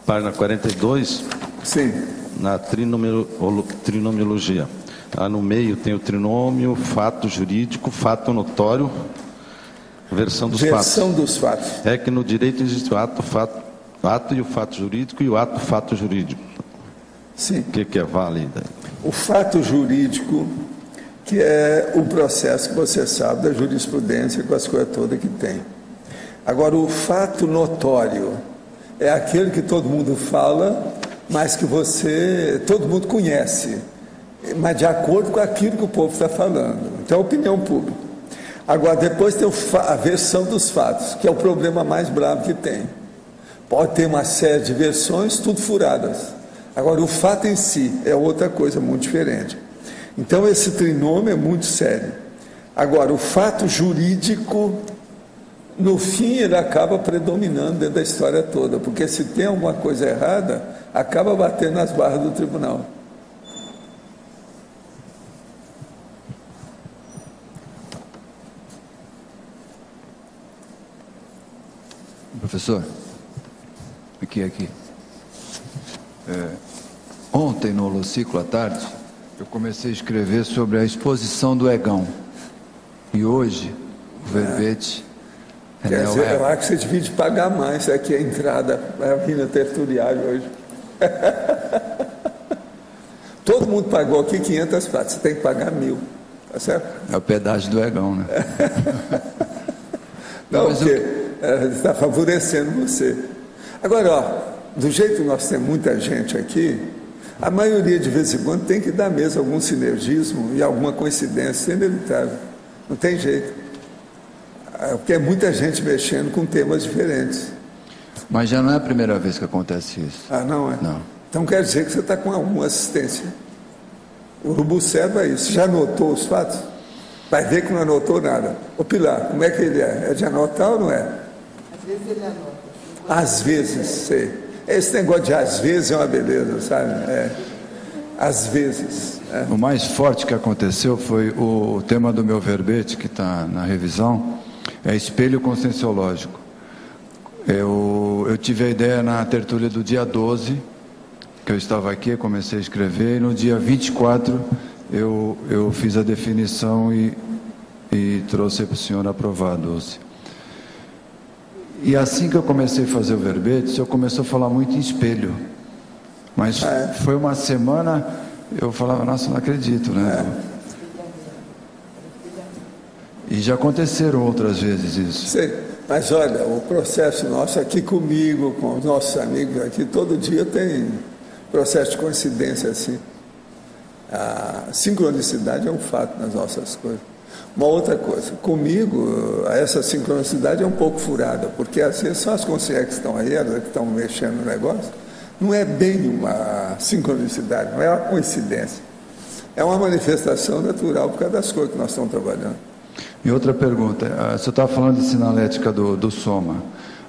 página 42. Sim. Na trinomiologia. No meio tem o trinômio, fato jurídico, fato notório, versão dos fatos. Versão dos fatos. É que no direito existe o ato e o fato jurídico e o fato jurídico. Sim. O que é válido? O fato jurídico, que é o processo que você sabe da jurisprudência com as coisas todas que tem. Agora, o fato notório é aquele que todo mundo fala, mas que todo mundo conhece, mas de acordo com aquilo que o povo está falando. Então, é a opinião pública. Agora, depois tem a versão dos fatos, que é o problema mais bravo que tem. Pode ter uma série de versões, tudo furadas. Agora, o fato em si é outra coisa muito diferente. Então, esse trinômio é muito sério. Agora, o fato jurídico, no fim, ele acaba predominando dentro da história toda, porque se tem alguma coisa errada, acaba batendo nas barras do tribunal. Professor, aqui. Ontem, no Holociclo à tarde, eu comecei a escrever sobre a exposição do egão. E hoje, o verbete... Quer dizer, eu acho que você devia pagar mais. Isso aqui é a entrada, a vinda tertuliária hoje. Todo mundo pagou aqui 500 pratas, você tem que pagar 1.000. Tá certo? É o pedágio do egão, né? Não, porque está favorecendo você. Agora, do jeito que nós temos muita gente aqui, a maioria de vez em quando tem que dar mesmo algum sinergismo e alguma coincidência inevitável. Não tem jeito. Porque é muita gente mexendo com temas diferentes. Mas já não é a primeira vez que acontece isso. Não é? Não. Então quer dizer que você está com alguma assistência. O urubu serve a isso. Já anotou os fatos? Vai ver que não anotou nada. Ô Pilar, como é que ele é? É de anotar ou não é? Às vezes ele anota. Às vezes, sei. Esse negócio de às vezes é uma beleza, sabe? Às vezes. O mais forte que aconteceu foi o tema do meu verbete, que está na revisão, é espelho conscienciológico. Eu tive a ideia na tertúlia do dia 12, que eu estava aqui, comecei a escrever, e no dia 24 eu fiz a definição e e trouxe para o senhor aprovar, Dulce. E assim que eu comecei a fazer o verbete, o senhor começou a falar muito em espelho. Mas foi uma semana, eu falava, nossa, não acredito, né? E já aconteceram outras vezes isso. Sim, mas olha, o processo nosso aqui comigo, com os nossos amigos aqui, todo dia tem processo de coincidência assim. A sincronicidade é um fato nas nossas coisas. Uma outra coisa, comigo, essa sincronicidade é um pouco furada, porque às vezes são as consciências que estão aí, elas que estão mexendo no negócio, não é bem uma sincronicidade, não é uma coincidência. É uma manifestação natural por causa das coisas que nós estamos trabalhando. E outra pergunta, você estava falando de sinalética do Soma.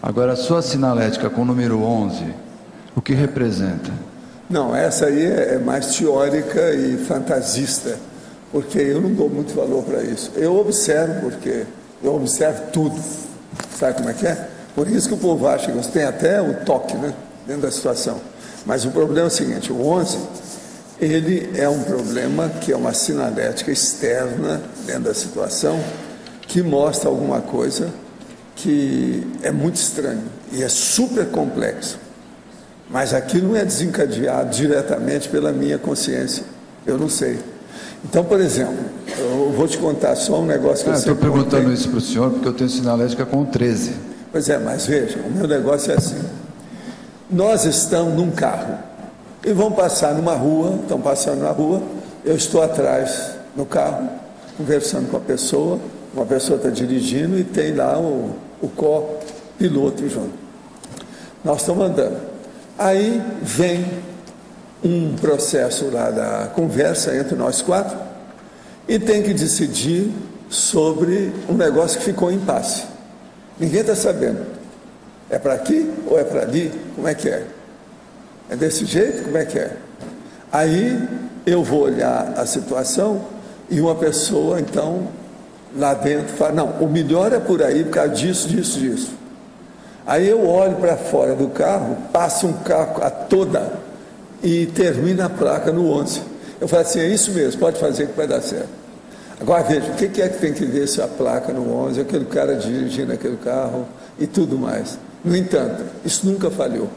Agora, a sua sinalética com o número 11, o que representa? Não, essa aí é mais teórica e fantasista, porque eu não dou muito valor para isso. Eu observo, porque eu observo tudo. Sabe como é que é? Por isso que o povo acha que você tem até o toque, né, dentro da situação. Mas o problema é o seguinte, o 11, ele é um problema que é uma sinalética externa dentro da situação, que mostra alguma coisa que é muito estranho e é super complexo. Mas aquilo não é desencadeado diretamente pela minha consciência. Eu não sei. Então, por exemplo, eu vou te contar só um negócio que eu estou perguntando isso para o senhor porque eu tenho sinalética com 13. Pois é, mas veja, o meu negócio é assim. Nós estamos num carro e vamos passar numa rua, estão passando na rua, eu estou atrás no carro, conversando com a pessoa está dirigindo e tem lá o co-piloto junto. Nós estamos andando. Aí vem um processo lá da conversa entre nós quatro e tem que decidir sobre um negócio que ficou em impasse. Ninguém está sabendo. É para aqui ou é para ali? Como é que é? É desse jeito? Como é que é? Aí eu vou olhar a situação e uma pessoa, então, lá dentro fala, não, o melhor é por aí por causa disso, disso, disso. Aí eu olho para fora do carro, passa um carro a toda e termina a placa no 11. Eu falo assim, é isso mesmo, pode fazer que vai dar certo. Agora veja, o que é que tem que ver se a placa no 11, aquele cara dirigindo aquele carro e tudo mais. No entanto, isso nunca falhou.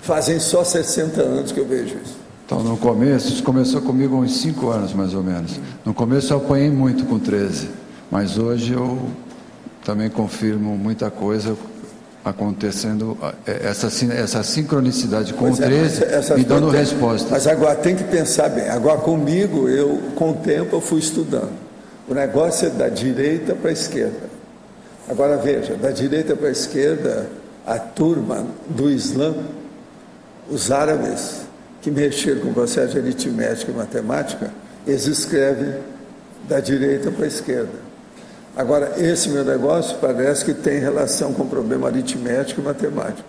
Fazem só 60 anos que eu vejo isso. Então, no começo, isso começou comigo há uns 5 anos, mais ou menos. No começo eu apanhei muito com 13, mas hoje eu também confirmo muita coisa acontecendo, essa sincronicidade com 13, me dando resposta. Mas agora tem que pensar bem. Agora comigo, com o tempo eu fui estudando. O negócio é da direita para a esquerda. Agora veja, da direita para a esquerda, a turma do Islã, os árabes, que mexeram com o processo de aritmética e matemática, eles escrevem da direita para a esquerda. Agora, esse meu negócio parece que tem relação com o problema aritmético e matemático.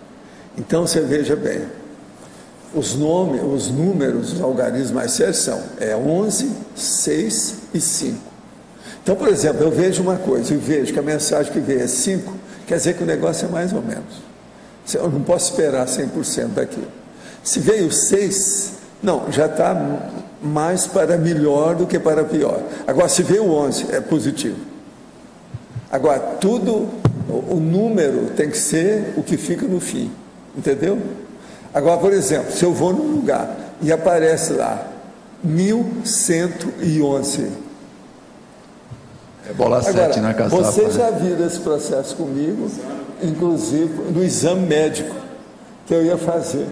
Então, você veja bem, os números, os algarismos mais sérios são 11, 6 e 5. Então, por exemplo, eu vejo uma coisa, eu vejo que a mensagem que veio é 5, quer dizer que o negócio é mais ou menos. Eu não posso esperar 100% daquilo. Se veio 6, não, já está mais para melhor do que para pior. Agora, se veio 11, é positivo. Agora, tudo, o número tem que ser o que fica no fim, entendeu? Agora, por exemplo, se eu vou num lugar e aparece lá 1111. É bola 7 na caçapa. Vocês já viram esse processo comigo, inclusive no exame médico que eu ia fazer.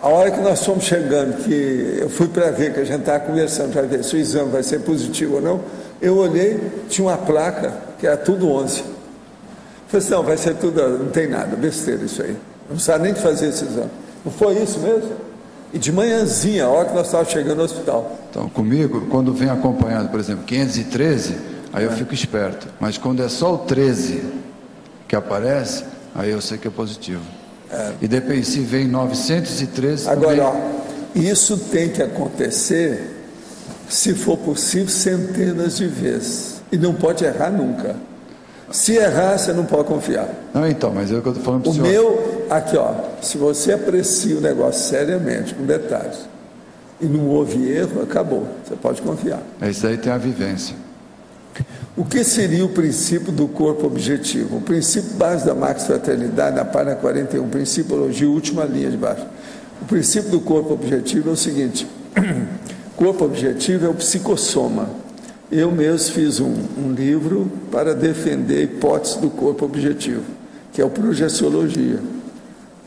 A hora que nós fomos chegando, que eu fui para ver, que a gente estava conversando para ver se o exame vai ser positivo ou não, eu olhei, tinha uma placa que era tudo 11. Eu falei assim, não, vai ser tudo, não tem nada, besteira isso aí. Não precisava nem de fazer esse exame. Não foi isso mesmo? E de manhãzinha, a hora que nós estávamos chegando no hospital. Então, comigo, quando vem acompanhado, por exemplo, 513, aí eu fico esperto. Mas quando é só o 13 que aparece, aí eu sei que é positivo. E depende, se vem 913... Agora, ó, isso tem que acontecer, se for possível, centenas de vezes. E não pode errar nunca. Se errar, você não pode confiar. Não, então, mas é o que eu estou falando para o senhor. O meu, aqui, ó, se você aprecia o negócio seriamente, com detalhes, e não houve erro, acabou. Você pode confiar. Isso aí tem a vivência. O que seria o princípio do corpo objetivo? O princípio base da Max Fraternidade, na página 41, Principiologia, última linha de baixo. O princípio do corpo objetivo é o seguinte: corpo objetivo é o psicossoma. Eu mesmo fiz um livro para defender a hipótese do corpo objetivo, que é o projeciologia.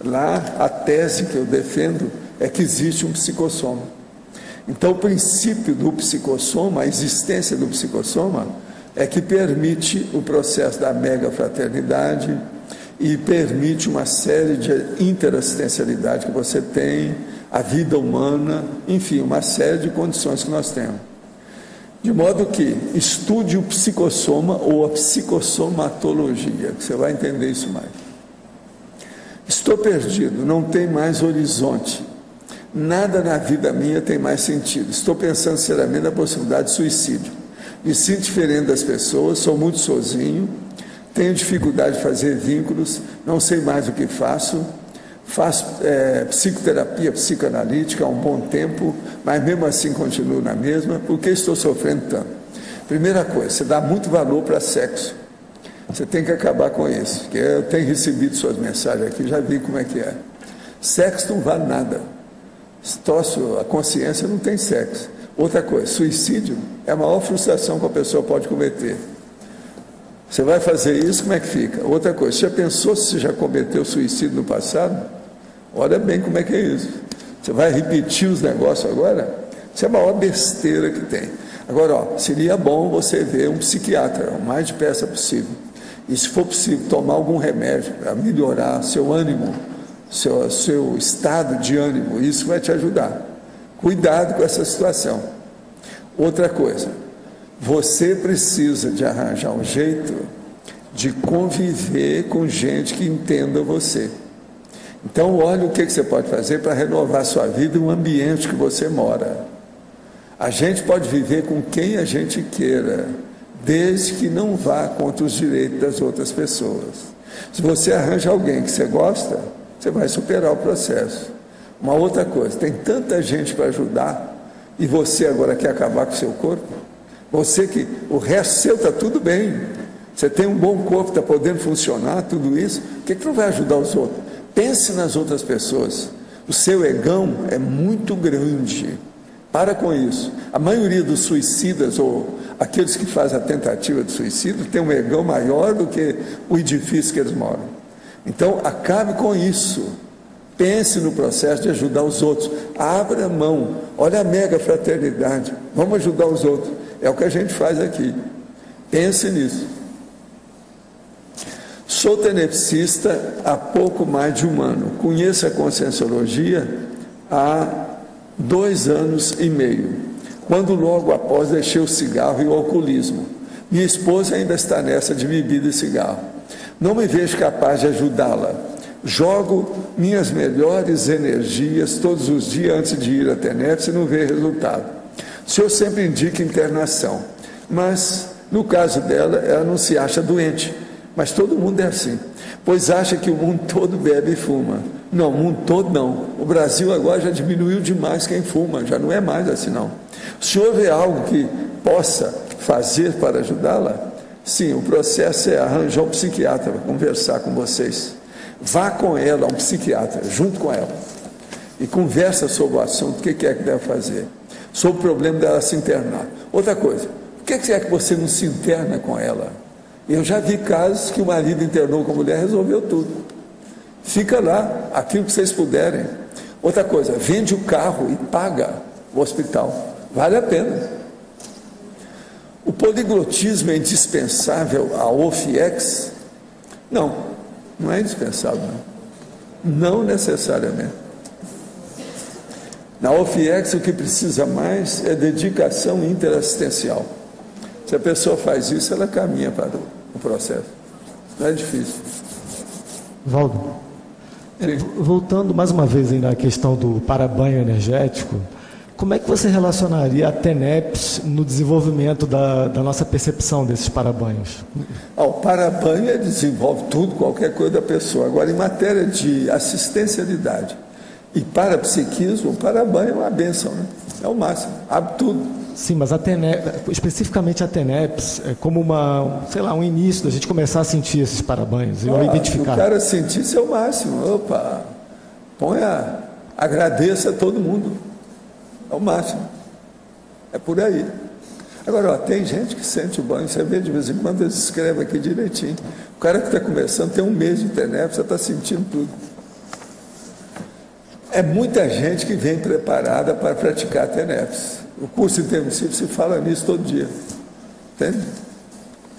Lá, a tese que eu defendo é que existe um psicossoma. Então, o princípio do psicossoma, a existência do psicossoma, é que permite o processo da mega fraternidade e permite uma série de interassistencialidade que você tem, a vida humana, enfim, uma série de condições que nós temos. De modo que estude o psicossoma ou a psicossomatologia, que você vai entender isso mais. Estou perdido, não tem mais horizonte. Nada na vida minha tem mais sentido. Estou pensando seriamente na possibilidade de suicídio. Me sinto diferente das pessoas, sou muito sozinho, tenho dificuldade de fazer vínculos, não sei mais o que faço psicoterapia psicanalítica há um bom tempo, mas mesmo assim continuo na mesma. Por que estou sofrendo tanto? Primeira coisa, você dá muito valor para sexo. Você tem que acabar com isso, porque eu tenho recebido suas mensagens aqui, já vi como é que é. Sexo não vale nada. A consciência não tem sexo. Outra coisa, suicídio é a maior frustração que a pessoa pode cometer. Você vai fazer isso, como é que fica? Outra coisa, você já pensou se você já cometeu suicídio no passado? Olha bem como é que é isso. Você vai repetir os negócios agora? Isso é a maior besteira que tem. Agora, seria bom você ver um psiquiatra, o mais depressa possível. E se for possível, tomar algum remédio para melhorar seu ânimo, seu estado de ânimo, isso vai te ajudar. Cuidado com essa situação. Outra coisa, você precisa de arranjar um jeito de conviver com gente que entenda você. Então, olha o que você pode fazer para renovar a sua vida e o ambiente que você mora. A gente pode viver com quem a gente queira, desde que não vá contra os direitos das outras pessoas. Se você arranja alguém que você gosta, você vai superar o processo. Uma outra coisa, tem tanta gente para ajudar e você agora quer acabar com o seu corpo? Você que o resto seu está tudo bem, você tem um bom corpo, está podendo funcionar, tudo isso, por que não vai ajudar os outros? Pense nas outras pessoas. O seu egão é muito grande. Para com isso. A maioria dos suicidas ou aqueles que fazem a tentativa de suicídio tem um egão maior do que o edifício que eles moram. Então, acabe com isso. Pense no processo de ajudar os outros. Abra mão. Olha a mega fraternidade. Vamos ajudar os outros. É o que a gente faz aqui. Pense nisso. Sou tenepsista há pouco mais de um ano. Conheço a Conscienciologia há 2 anos e meio, quando logo após deixei o cigarro e o alcoolismo. Minha esposa ainda está nessa de bebida e cigarro. Não me vejo capaz de ajudá-la. Jogo minhas melhores energias todos os dias antes de ir à TENEPS e não vejo resultado. O senhor sempre indica internação, mas no caso dela, ela não se acha doente. Mas todo mundo é assim, pois acha que o mundo todo bebe e fuma. Não, o mundo todo não. O Brasil agora já diminuiu demais quem fuma, já não é mais assim não. O senhor vê algo que possa fazer para ajudá-la? Sim, o processo é arranjar um psiquiatra para conversar com vocês. Vá com ela, um psiquiatra, junto com ela, e conversa sobre o assunto, o que é que deve fazer, sobre o problema dela se internar. Outra coisa, por que é que você não se interna com ela? Eu já vi casos que o marido internou com a mulher, resolveu tudo. Fica lá, aquilo que vocês puderem. Outra coisa, vende o carro e paga o hospital. Vale a pena. O poliglotismo é indispensável ao OFIEX? Não, não é indispensável. Não necessariamente. Na OFIEX o que precisa mais é dedicação interassistencial. Se a pessoa faz isso, ela caminha para o processo. Não é difícil. Valdo, voltando mais uma vez aí na questão do parabanho energético, como é que você relacionaria a TENEPS no desenvolvimento da nossa percepção desses parabanhos? O parabanho desenvolve tudo, qualquer coisa da pessoa. Agora, em matéria de assistencialidade e parapsiquismo, o parabanho é uma bênção, né? É o máximo, abre tudo. Sim, mas especificamente a TENEPS, é como um início da gente começar a sentir esses parabanhos, ou identificar. O cara sentir isso é o máximo. Opa, agradeça a todo mundo. É o máximo. É por aí. Agora, tem gente que sente o banho, você vê de vez em quando, eles escrevem aqui direitinho. O cara que está começando tem um mês de TENEPS, você está sentindo tudo. É muita gente que vem preparada para praticar TENEPS. O curso intermissivo se fala nisso todo dia. Entende?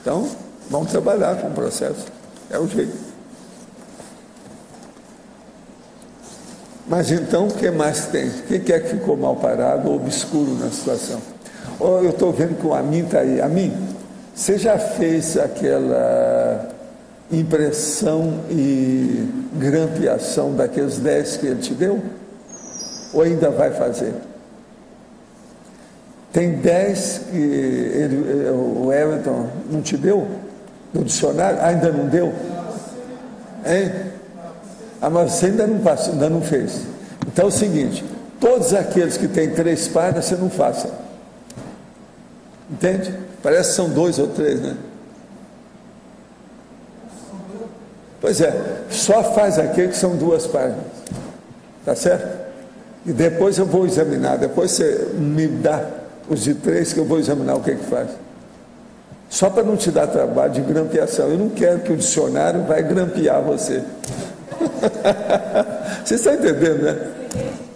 Então, vamos trabalhar com o processo. É o jeito. Mas então, o que mais tem? Quem é que ficou mal parado ou obscuro na situação? Eu estou vendo que o Amin está aí. Amin, você já fez aquela impressão e grampeação daqueles 10 que ele te deu? Ou ainda vai fazer? Tem 10 que o Everton não te deu? No dicionário? Ainda não deu? Hein? Mas você ainda não passou, ainda não fez. Então é o seguinte, todos aqueles que têm 3 páginas, você não faça. Entende? Parece que são 2 ou 3, né? Pois é, só faz aquele que são 2 páginas. Tá certo? E depois eu vou examinar, depois você me dá os de 3 que eu vou examinar o que faz. Só para não te dar trabalho de grampeação. Eu não quero que o dicionário vai grampear você. Você está entendendo, né?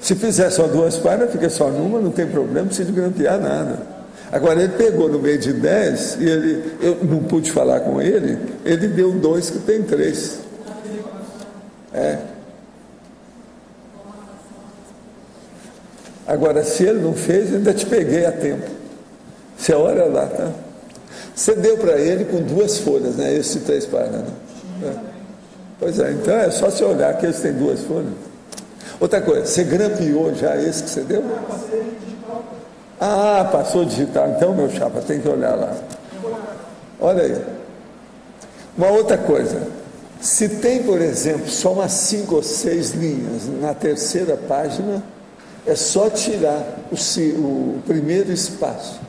Se fizer só 2 páginas, fica só numa, não tem problema, não precisa de grampear nada. Agora, ele pegou no meio de 10 e eu não pude falar com ele, ele deu 2 que tem 3. Agora, se ele não fez, eu ainda te peguei a tempo. Você olha lá, tá? Você deu para ele com 2 folhas, né? Esse 3 páginas, né? Pois é, então é só você olhar que eles têm 2 folhas. Outra coisa, você grampeou já esse que você deu? Passou digital. Então, meu chapa, tem que olhar lá. Olha aí. Uma outra coisa. Se tem, por exemplo, só umas 5 ou 6 linhas na 3ª página, é só tirar o primeiro espaço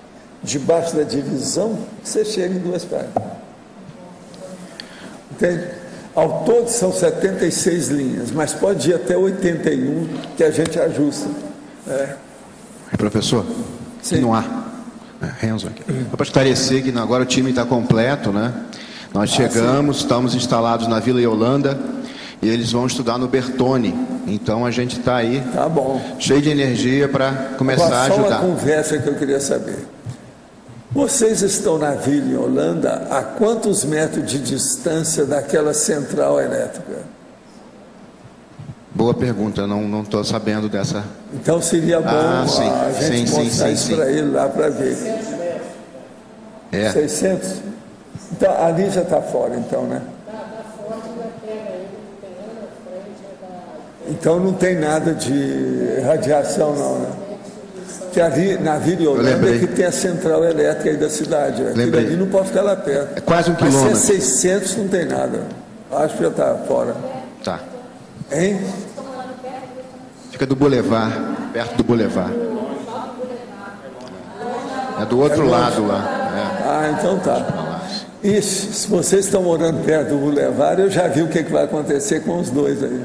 debaixo da divisão, você chega em 2 páginas. Entende? Ao todo são 76 linhas, mas pode ir até 81, que a gente ajusta. Professor, não há. Renzo aqui. Para esclarecer que agora o time está completo, né? Nós chegamos, estamos instalados na Vila Yolanda e eles vão estudar no Bertone. Então a gente está aí, cheio de energia para começar a ajudar. Só uma conversa que eu queria saber. Vocês estão na Vila Yolanda a quantos metros de distância daquela central elétrica? Boa pergunta, não estou sabendo dessa. Então seria bom a gente mostrar isso para ele lá para ver. 600? Então, ali já está fora, então, né? Então não tem nada de radiação, não, né? Que ali na Vila Yolanda é que tem a central elétrica aí da cidade. Aquilo ali não pode ficar lá perto. É quase 1 quilômetro. Mas se é 600, não tem nada. Acho que já está fora. Tá. Hein? Fica do Boulevard, perto do Boulevard. É do outro lado lá. Então tá. Isso, se vocês estão morando perto do Boulevard, eu já vi o que vai acontecer com os 2 aí.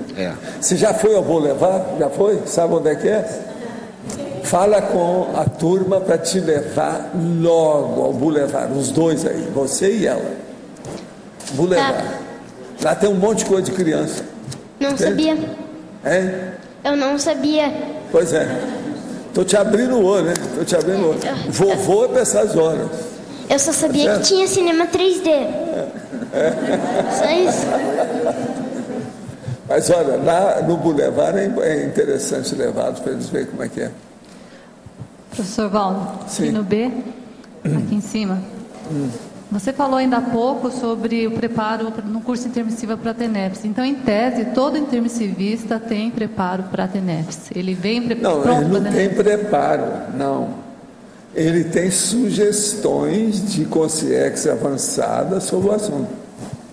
Você já foi ao Boulevard? Já foi? Sabe onde é que é? Fala com a turma para te levar logo ao Boulevard, os 2 aí, você e ela. Boulevard. Lá tem um monte de coisa de criança. Não sabia. Eu não sabia. Pois é. Estou te abrindo o olho, né? Estou te abrindo o olho. Vovô é para essas horas. Eu só sabia que tinha cinema 3D. Só isso. Mas olha, lá no Boulevard é interessante levá-los para eles verem como é que é. Professor Valdo, aqui no B, aqui em cima, você falou ainda há pouco sobre o preparo no curso intermissivo para a TENEPS. Então, em tese, todo intermissivista tem preparo para a TENEPS. Ele vem preparado. Não, ele não tem preparo, não. Ele tem sugestões de consciência avançada sobre o assunto.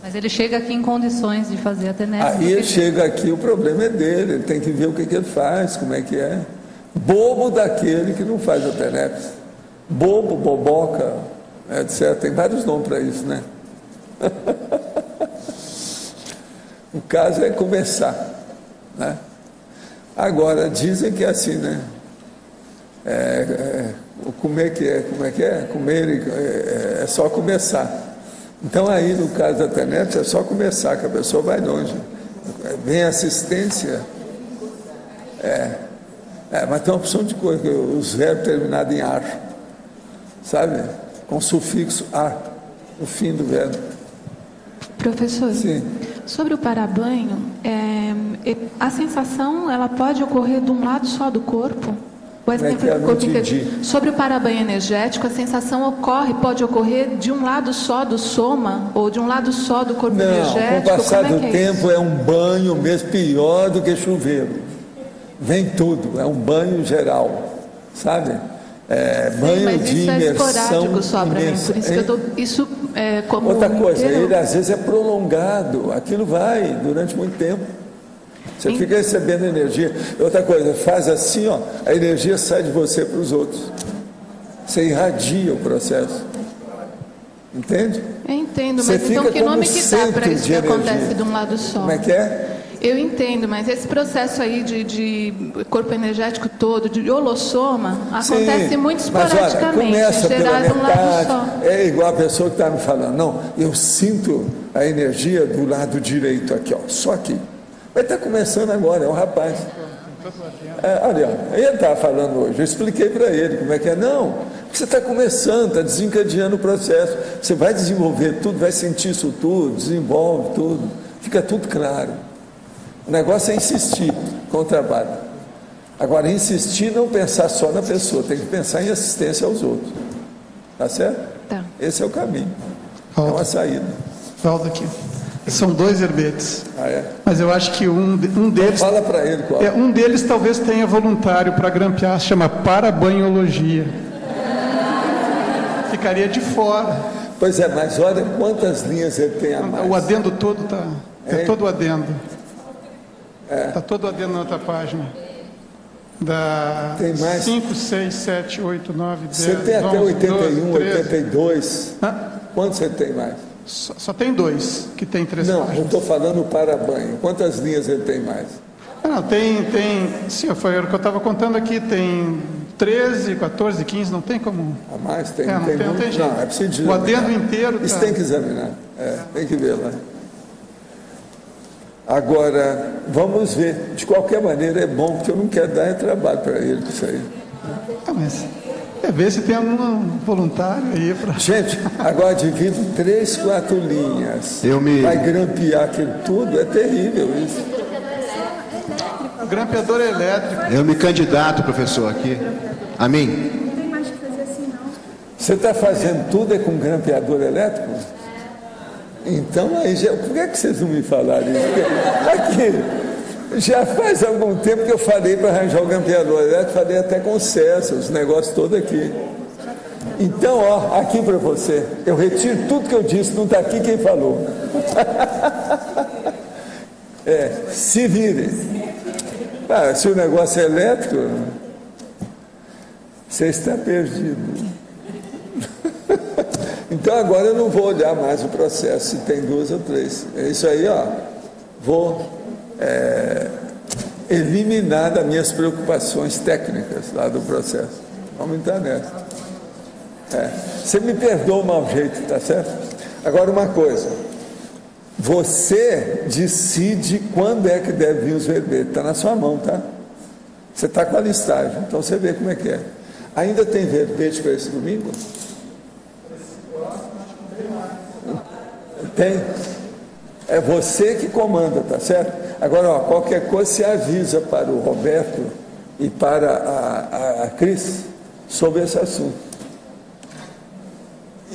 Mas ele chega aqui em condições de fazer a TENEPS. Aí ele chega aqui, o problema é dele, ele tem que ver o que ele faz, como é que é. Bobo daquele que não faz a TENEPS. bobo, boboca, etc. Tem vários nomes para isso, né? O caso é começar, né? Agora, dizem que é assim, né? Comer é só começar. Então, aí, no caso da TENEPS, é só começar, que a pessoa vai longe. Vem assistência. Mas tem uma opção de coisa, os verbos terminados em ar, sabe? Com sufixo ar, no fim do verbo. Professor, sim. Sobre o parabanho, a sensação ela pode ocorrer de um lado só do corpo? Sobre o parabanho energético, a sensação pode ocorrer de um lado só do soma ou de um lado só do corpo energético? Com o passar do tempo é um banho mesmo pior do que chuveiro. Vem tudo, é um banho geral, sabe? Banho mas de isso imersão. É esporádico só para mim, por isso que eu tô, isso é como outra coisa, ele às vezes é prolongado, aquilo vai durante muito tempo. Você fica recebendo energia. Outra coisa, faz assim, ó, a energia sai de você para os outros. Você irradia o processo. Entende? Eu entendo, você mas então que nome que dá para isso que energia. Acontece de um lado só? Como é que é? Eu entendo, mas esse processo aí de corpo energético todo, de holossoma, acontece muito esporadicamente. Mas, olha, começa pela de um lado só. É igual a pessoa que está me falando. Não, eu sinto a energia do lado direito aqui, ó, só aqui. Mas está começando agora, é um rapaz. Olha, ele estava falando hoje, eu expliquei para ele como é que é. Não, você está começando, está desencadeando o processo. Você vai desenvolver tudo, vai sentir isso tudo, desenvolve tudo, fica tudo claro. O negócio é insistir com o trabalho. Agora, insistir não pensar só na pessoa, tem que pensar em assistência aos outros. Tá certo? Tá. Esse é o caminho. É uma saída. Volta aqui. São 2 verbetes. Mas eu acho que um deles... Fala para ele qual. Um deles talvez tenha voluntário para grampear, se chama parabanhologia. Ficaria de fora. Pois é, mas olha quantas linhas ele tem a mais. O adendo todo está... É todo o adendo. Está todo o adendo na outra página. Tem mais? 5, 6, 7, 8, 9, 10, você tem até 11, 81, 12, 82. Quantos você tem mais? Só tem 2 que tem 3 páginas. Não, eu estou falando o parabanho. Quantas linhas ele tem mais? Não, tem... Sim, foi o que eu estava contando aqui. Tem 13, 14, 15, não tem como... A mais? Tem, não tem jeito. Não, é preciso o adendo inteiro... Isso tem que examinar. Tem que ver lá. Agora, vamos ver. De qualquer maneira é bom, porque eu não quero dar trabalho para ele com isso aí. Mas ver se tem algum voluntário aí para... Gente, agora divido 3, 4 linhas. Vai grampear aquilo tudo, é terrível isso. O grampeador é elétrico. Eu me candidato, professor, aqui. A mim. Não tem mais que fazer assim, não. Você está fazendo tudo com grampeador elétrico? Então, aí, por que vocês não me falaram isso? Aqui, já faz algum tempo que eu falei para arranjar o grampeador elétrico, falei até com o César, os negócios todos aqui. Então, ó, aqui para você, eu retiro tudo que eu disse, não está aqui quem falou. Se vire. Se o negócio é elétrico, você está perdido. Então agora eu não vou olhar mais o processo, se tem 2 ou 3. É isso aí, ó. Vou eliminar das minhas preocupações técnicas lá do processo. Vamos entrar nessa. Você me perdoa o mau jeito, tá certo? Agora uma coisa. Você decide quando é que deve vir os verbetes. Está na sua mão, tá? Você está com a listagem, então você vê como é que é. Ainda tem verbete para esse domingo? Tem? É você que comanda, tá certo? Agora, ó, qualquer coisa você avisa para o Roberto e para a Cris sobre esse assunto.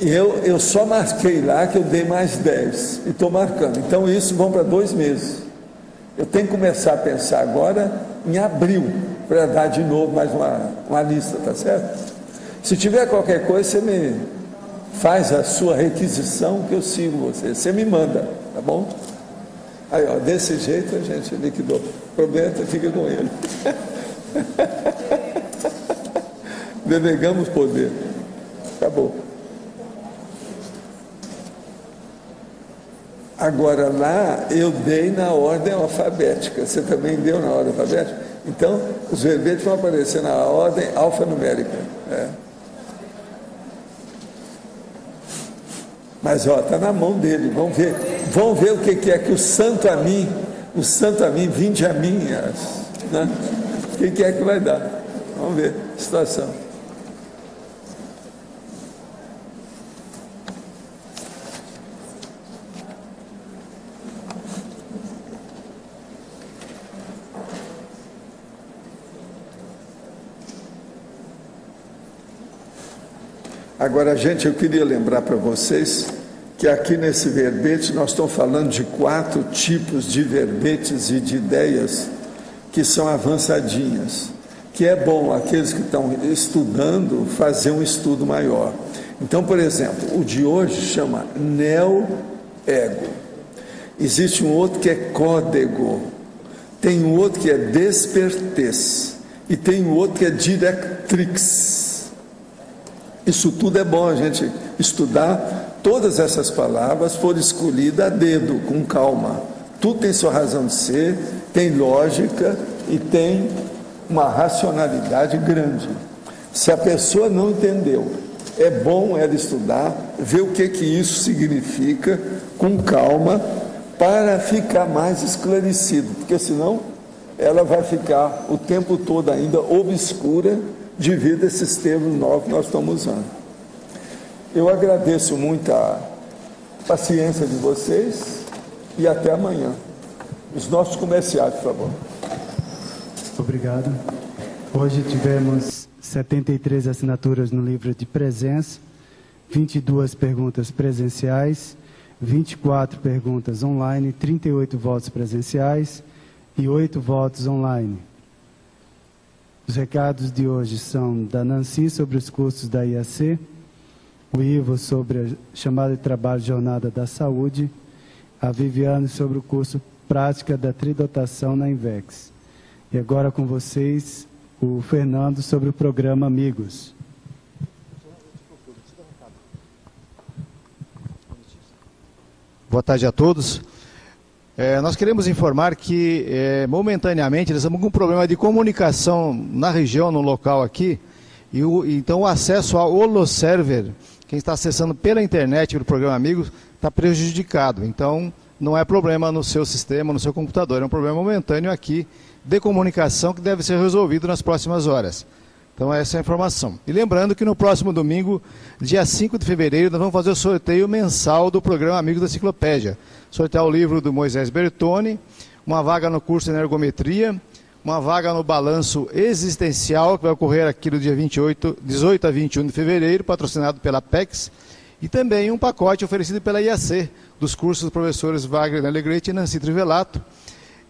E eu só marquei lá que eu dei mais 10 e estou marcando. Então isso vão para 2 meses. Eu tenho que começar a pensar agora em abril para dar de novo mais uma lista, tá certo? Se tiver qualquer coisa, você me faz a sua requisição que eu sigo você. Você me manda, tá bom? Aí, ó, desse jeito a gente liquidou. O problema fica com ele. Delegamos poder. Acabou. Agora, lá, eu dei na ordem alfabética. Você também deu na ordem alfabética? Então, os verbetes vão aparecer na ordem alfanumérica. Mas, ó, está na mão dele. Vamos ver o que é que o santo a mim, vinde a mim, né? O que é que vai dar? Vamos ver a situação. Agora, gente, eu queria lembrar para vocês que aqui nesse verbete nós estamos falando de 4 tipos de verbetes e de ideias que são avançadinhas, que é bom aqueles que estão estudando fazer um estudo maior. Então, por exemplo, o de hoje chama neo-ego. Existe um outro que é código, tem um outro que é despertez e tem um outro que é directrix. Isso tudo é bom a gente estudar. Todas essas palavras foram escolhidas a dedo, com calma. Tudo tem sua razão de ser, tem lógica e tem uma racionalidade grande. Se a pessoa não entendeu, é bom ela estudar, ver o que isso significa, com calma, para ficar mais esclarecido, porque senão ela vai ficar o tempo todo ainda obscura devido a esses termos novos que nós estamos usando. Eu agradeço muito a paciência de vocês e até amanhã. Os nossos comerciais, por favor. Obrigado. Hoje tivemos 73 assinaturas no livro de presença, 22 perguntas presenciais, 24 perguntas online, 38 votos presenciais e 8 votos online. Os recados de hoje são da Nancy sobre os cursos da IAC, o Ivo sobre a chamada de trabalho Jornada da Saúde, a Viviane sobre o curso Prática da Tridotação na INVEX. E agora com vocês, o Fernando sobre o programa Amigos. Boa tarde a todos. Nós queremos informar que, momentaneamente, nós estamos com um problema de comunicação na região, no local aqui, e então o acesso ao holoserver, quem está acessando pela internet, pelo programa Amigos, está prejudicado. Então, não é problema no seu sistema, no seu computador, é um problema momentâneo aqui de comunicação que deve ser resolvido nas próximas horas. Então, essa é a informação. E lembrando que no próximo domingo, dia 5 de fevereiro, nós vamos fazer o sorteio mensal do programa Amigos da Enciclopédia. Sortear o livro do Moisés Bertoni, uma vaga no curso de Energometria, uma vaga no balanço existencial, que vai ocorrer aqui no dia 18 a 21 de fevereiro, patrocinado pela PEX, e também um pacote oferecido pela IAC, dos cursos dos professores Wagner Alegrete e Nancy Trivelato,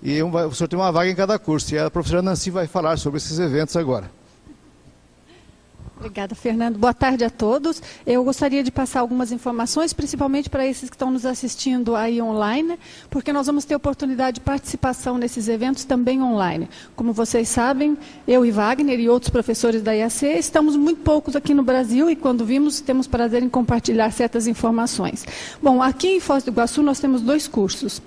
e sorteio uma vaga em cada curso. E a professora Nancy vai falar sobre esses eventos agora. Obrigada, Fernando. Boa tarde a todos. Eu gostaria de passar algumas informações, principalmente para esses que estão nos assistindo aí online, porque nós vamos ter oportunidade de participação nesses eventos também online. Como vocês sabem, eu e Wagner e outros professores da IAC estamos muito poucos aqui no Brasil e quando vimos, temos prazer em compartilhar certas informações. Bom, aqui em Foz do Iguaçu nós temos 2 cursos.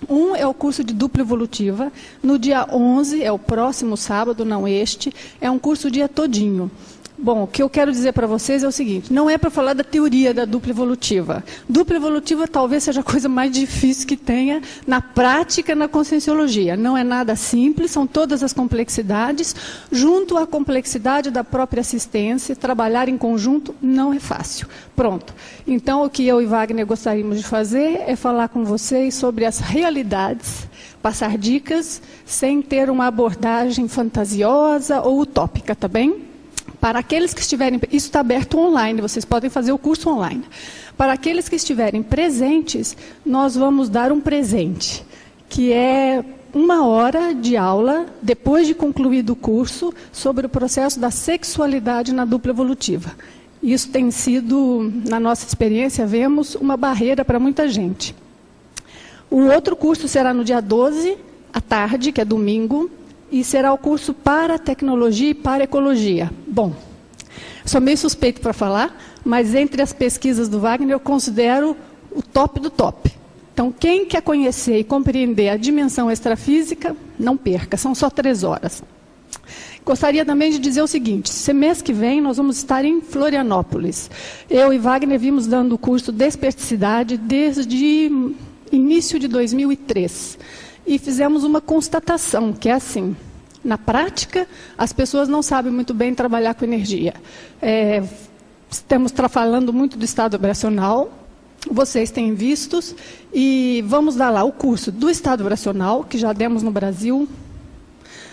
Um é o curso de dupla evolutiva, no dia 11, é o próximo sábado, não este, é um curso o dia todinho. Bom, o que eu quero dizer para vocês é o seguinte, não é para falar da teoria da dupla evolutiva. Dupla evolutiva talvez seja a coisa mais difícil que tenha na prática na conscienciologia. Não é nada simples, são todas as complexidades, junto à complexidade da própria assistência, trabalhar em conjunto não é fácil. Pronto. Então, o que eu e Wagner gostaríamos de fazer é falar com vocês sobre as realidades, passar dicas, sem ter uma abordagem fantasiosa ou utópica, tá bem? Para aqueles que estiverem... Isso está aberto online, vocês podem fazer o curso online. Para aqueles que estiverem presentes, nós vamos dar um presente, que é 1 hora de aula, depois de concluído o curso, sobre o processo da sexualidade na dupla evolutiva. Isso tem sido, na nossa experiência, vemos uma barreira para muita gente. O outro curso será no dia 12, à tarde, que é domingo, e será o curso para tecnologia e para ecologia. Bom, Sou meio suspeito para falar, mas entre as pesquisas do Wagner eu considero o top do top. Então, quem quer conhecer e compreender a dimensão extrafísica, não perca, são só 3 horas. Gostaria também de dizer o seguinte, mês que vem nós vamos estar em Florianópolis. Eu e Wagner vimos dando o curso Desperticidade desde início de 2003. E fizemos uma constatação, que é assim, na prática, as pessoas não sabem muito bem trabalhar com energia. Estamos falando muito do estado vibracional, vocês têm vistos, e vamos dar lá o curso do estado vibracional, que já demos no Brasil,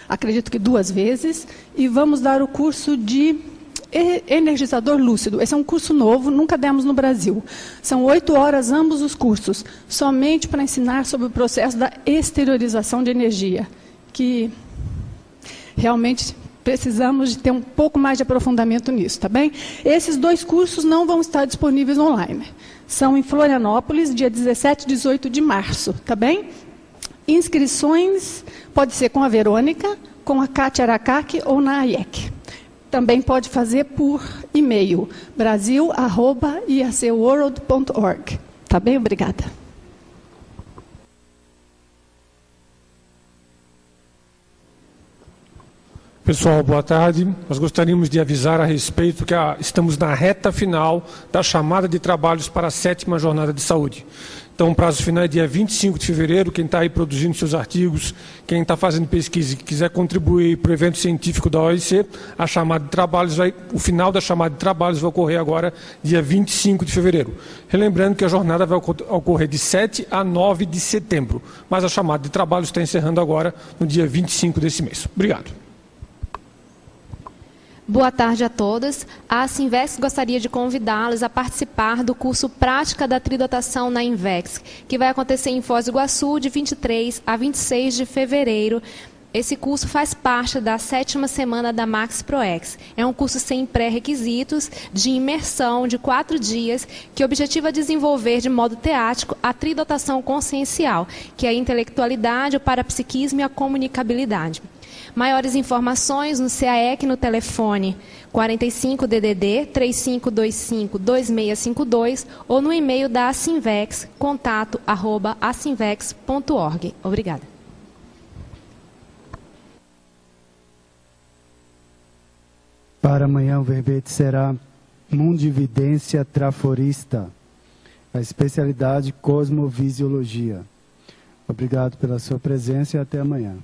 acredito que 2 vezes, e vamos dar o curso de energizador lúcido. Esse é um curso novo, nunca demos no Brasil. São 8 horas ambos os cursos, somente para ensinar sobre o processo da exteriorização de energia, que realmente precisamos de ter um pouco mais de aprofundamento nisso, tá bem? Esses 2 cursos não vão estar disponíveis online. São em Florianópolis, dia 17 e 18 de março, tá bem? Inscrições pode ser com a Verônica, com a Kátia Aracaki ou na AIEC. Também pode fazer por e-mail, brasil@iacworld.org. Tá bem? Obrigada. Pessoal, boa tarde. Nós gostaríamos de avisar a respeito que estamos na reta final da chamada de trabalhos para a 7ª Jornada de Saúde. Então, o prazo final é dia 25 de fevereiro. Quem está aí produzindo seus artigos, quem está fazendo pesquisa e quiser contribuir para o evento científico da OIC, a chamada de trabalhos o final da chamada de trabalhos vai ocorrer agora, dia 25 de fevereiro. Relembrando que a jornada vai ocorrer de 7 a 9 de setembro, mas a chamada de trabalhos está encerrando agora no dia 25 desse mês. Obrigado. Boa tarde a todos. A Sinvex gostaria de convidá-los a participar do curso Prática da Tridotação na Invex, que vai acontecer em Foz do Iguaçu de 23 a 26 de fevereiro. Esse curso faz parte da 7ª semana da Max ProEx. É um curso sem pré-requisitos, de imersão de 4 dias, que objetiva desenvolver de modo teático a tridotação consciencial, que é a intelectualidade, o parapsiquismo e a comunicabilidade. Maiores informações no CAEC no telefone 45 DDD 3525 2652 ou no e-mail da Asinvex, contato@asinvex.org. Obrigada. Para amanhã o verbete será Mundividência Traforista, a especialidade Cosmovisiologia. Obrigado pela sua presença e até amanhã.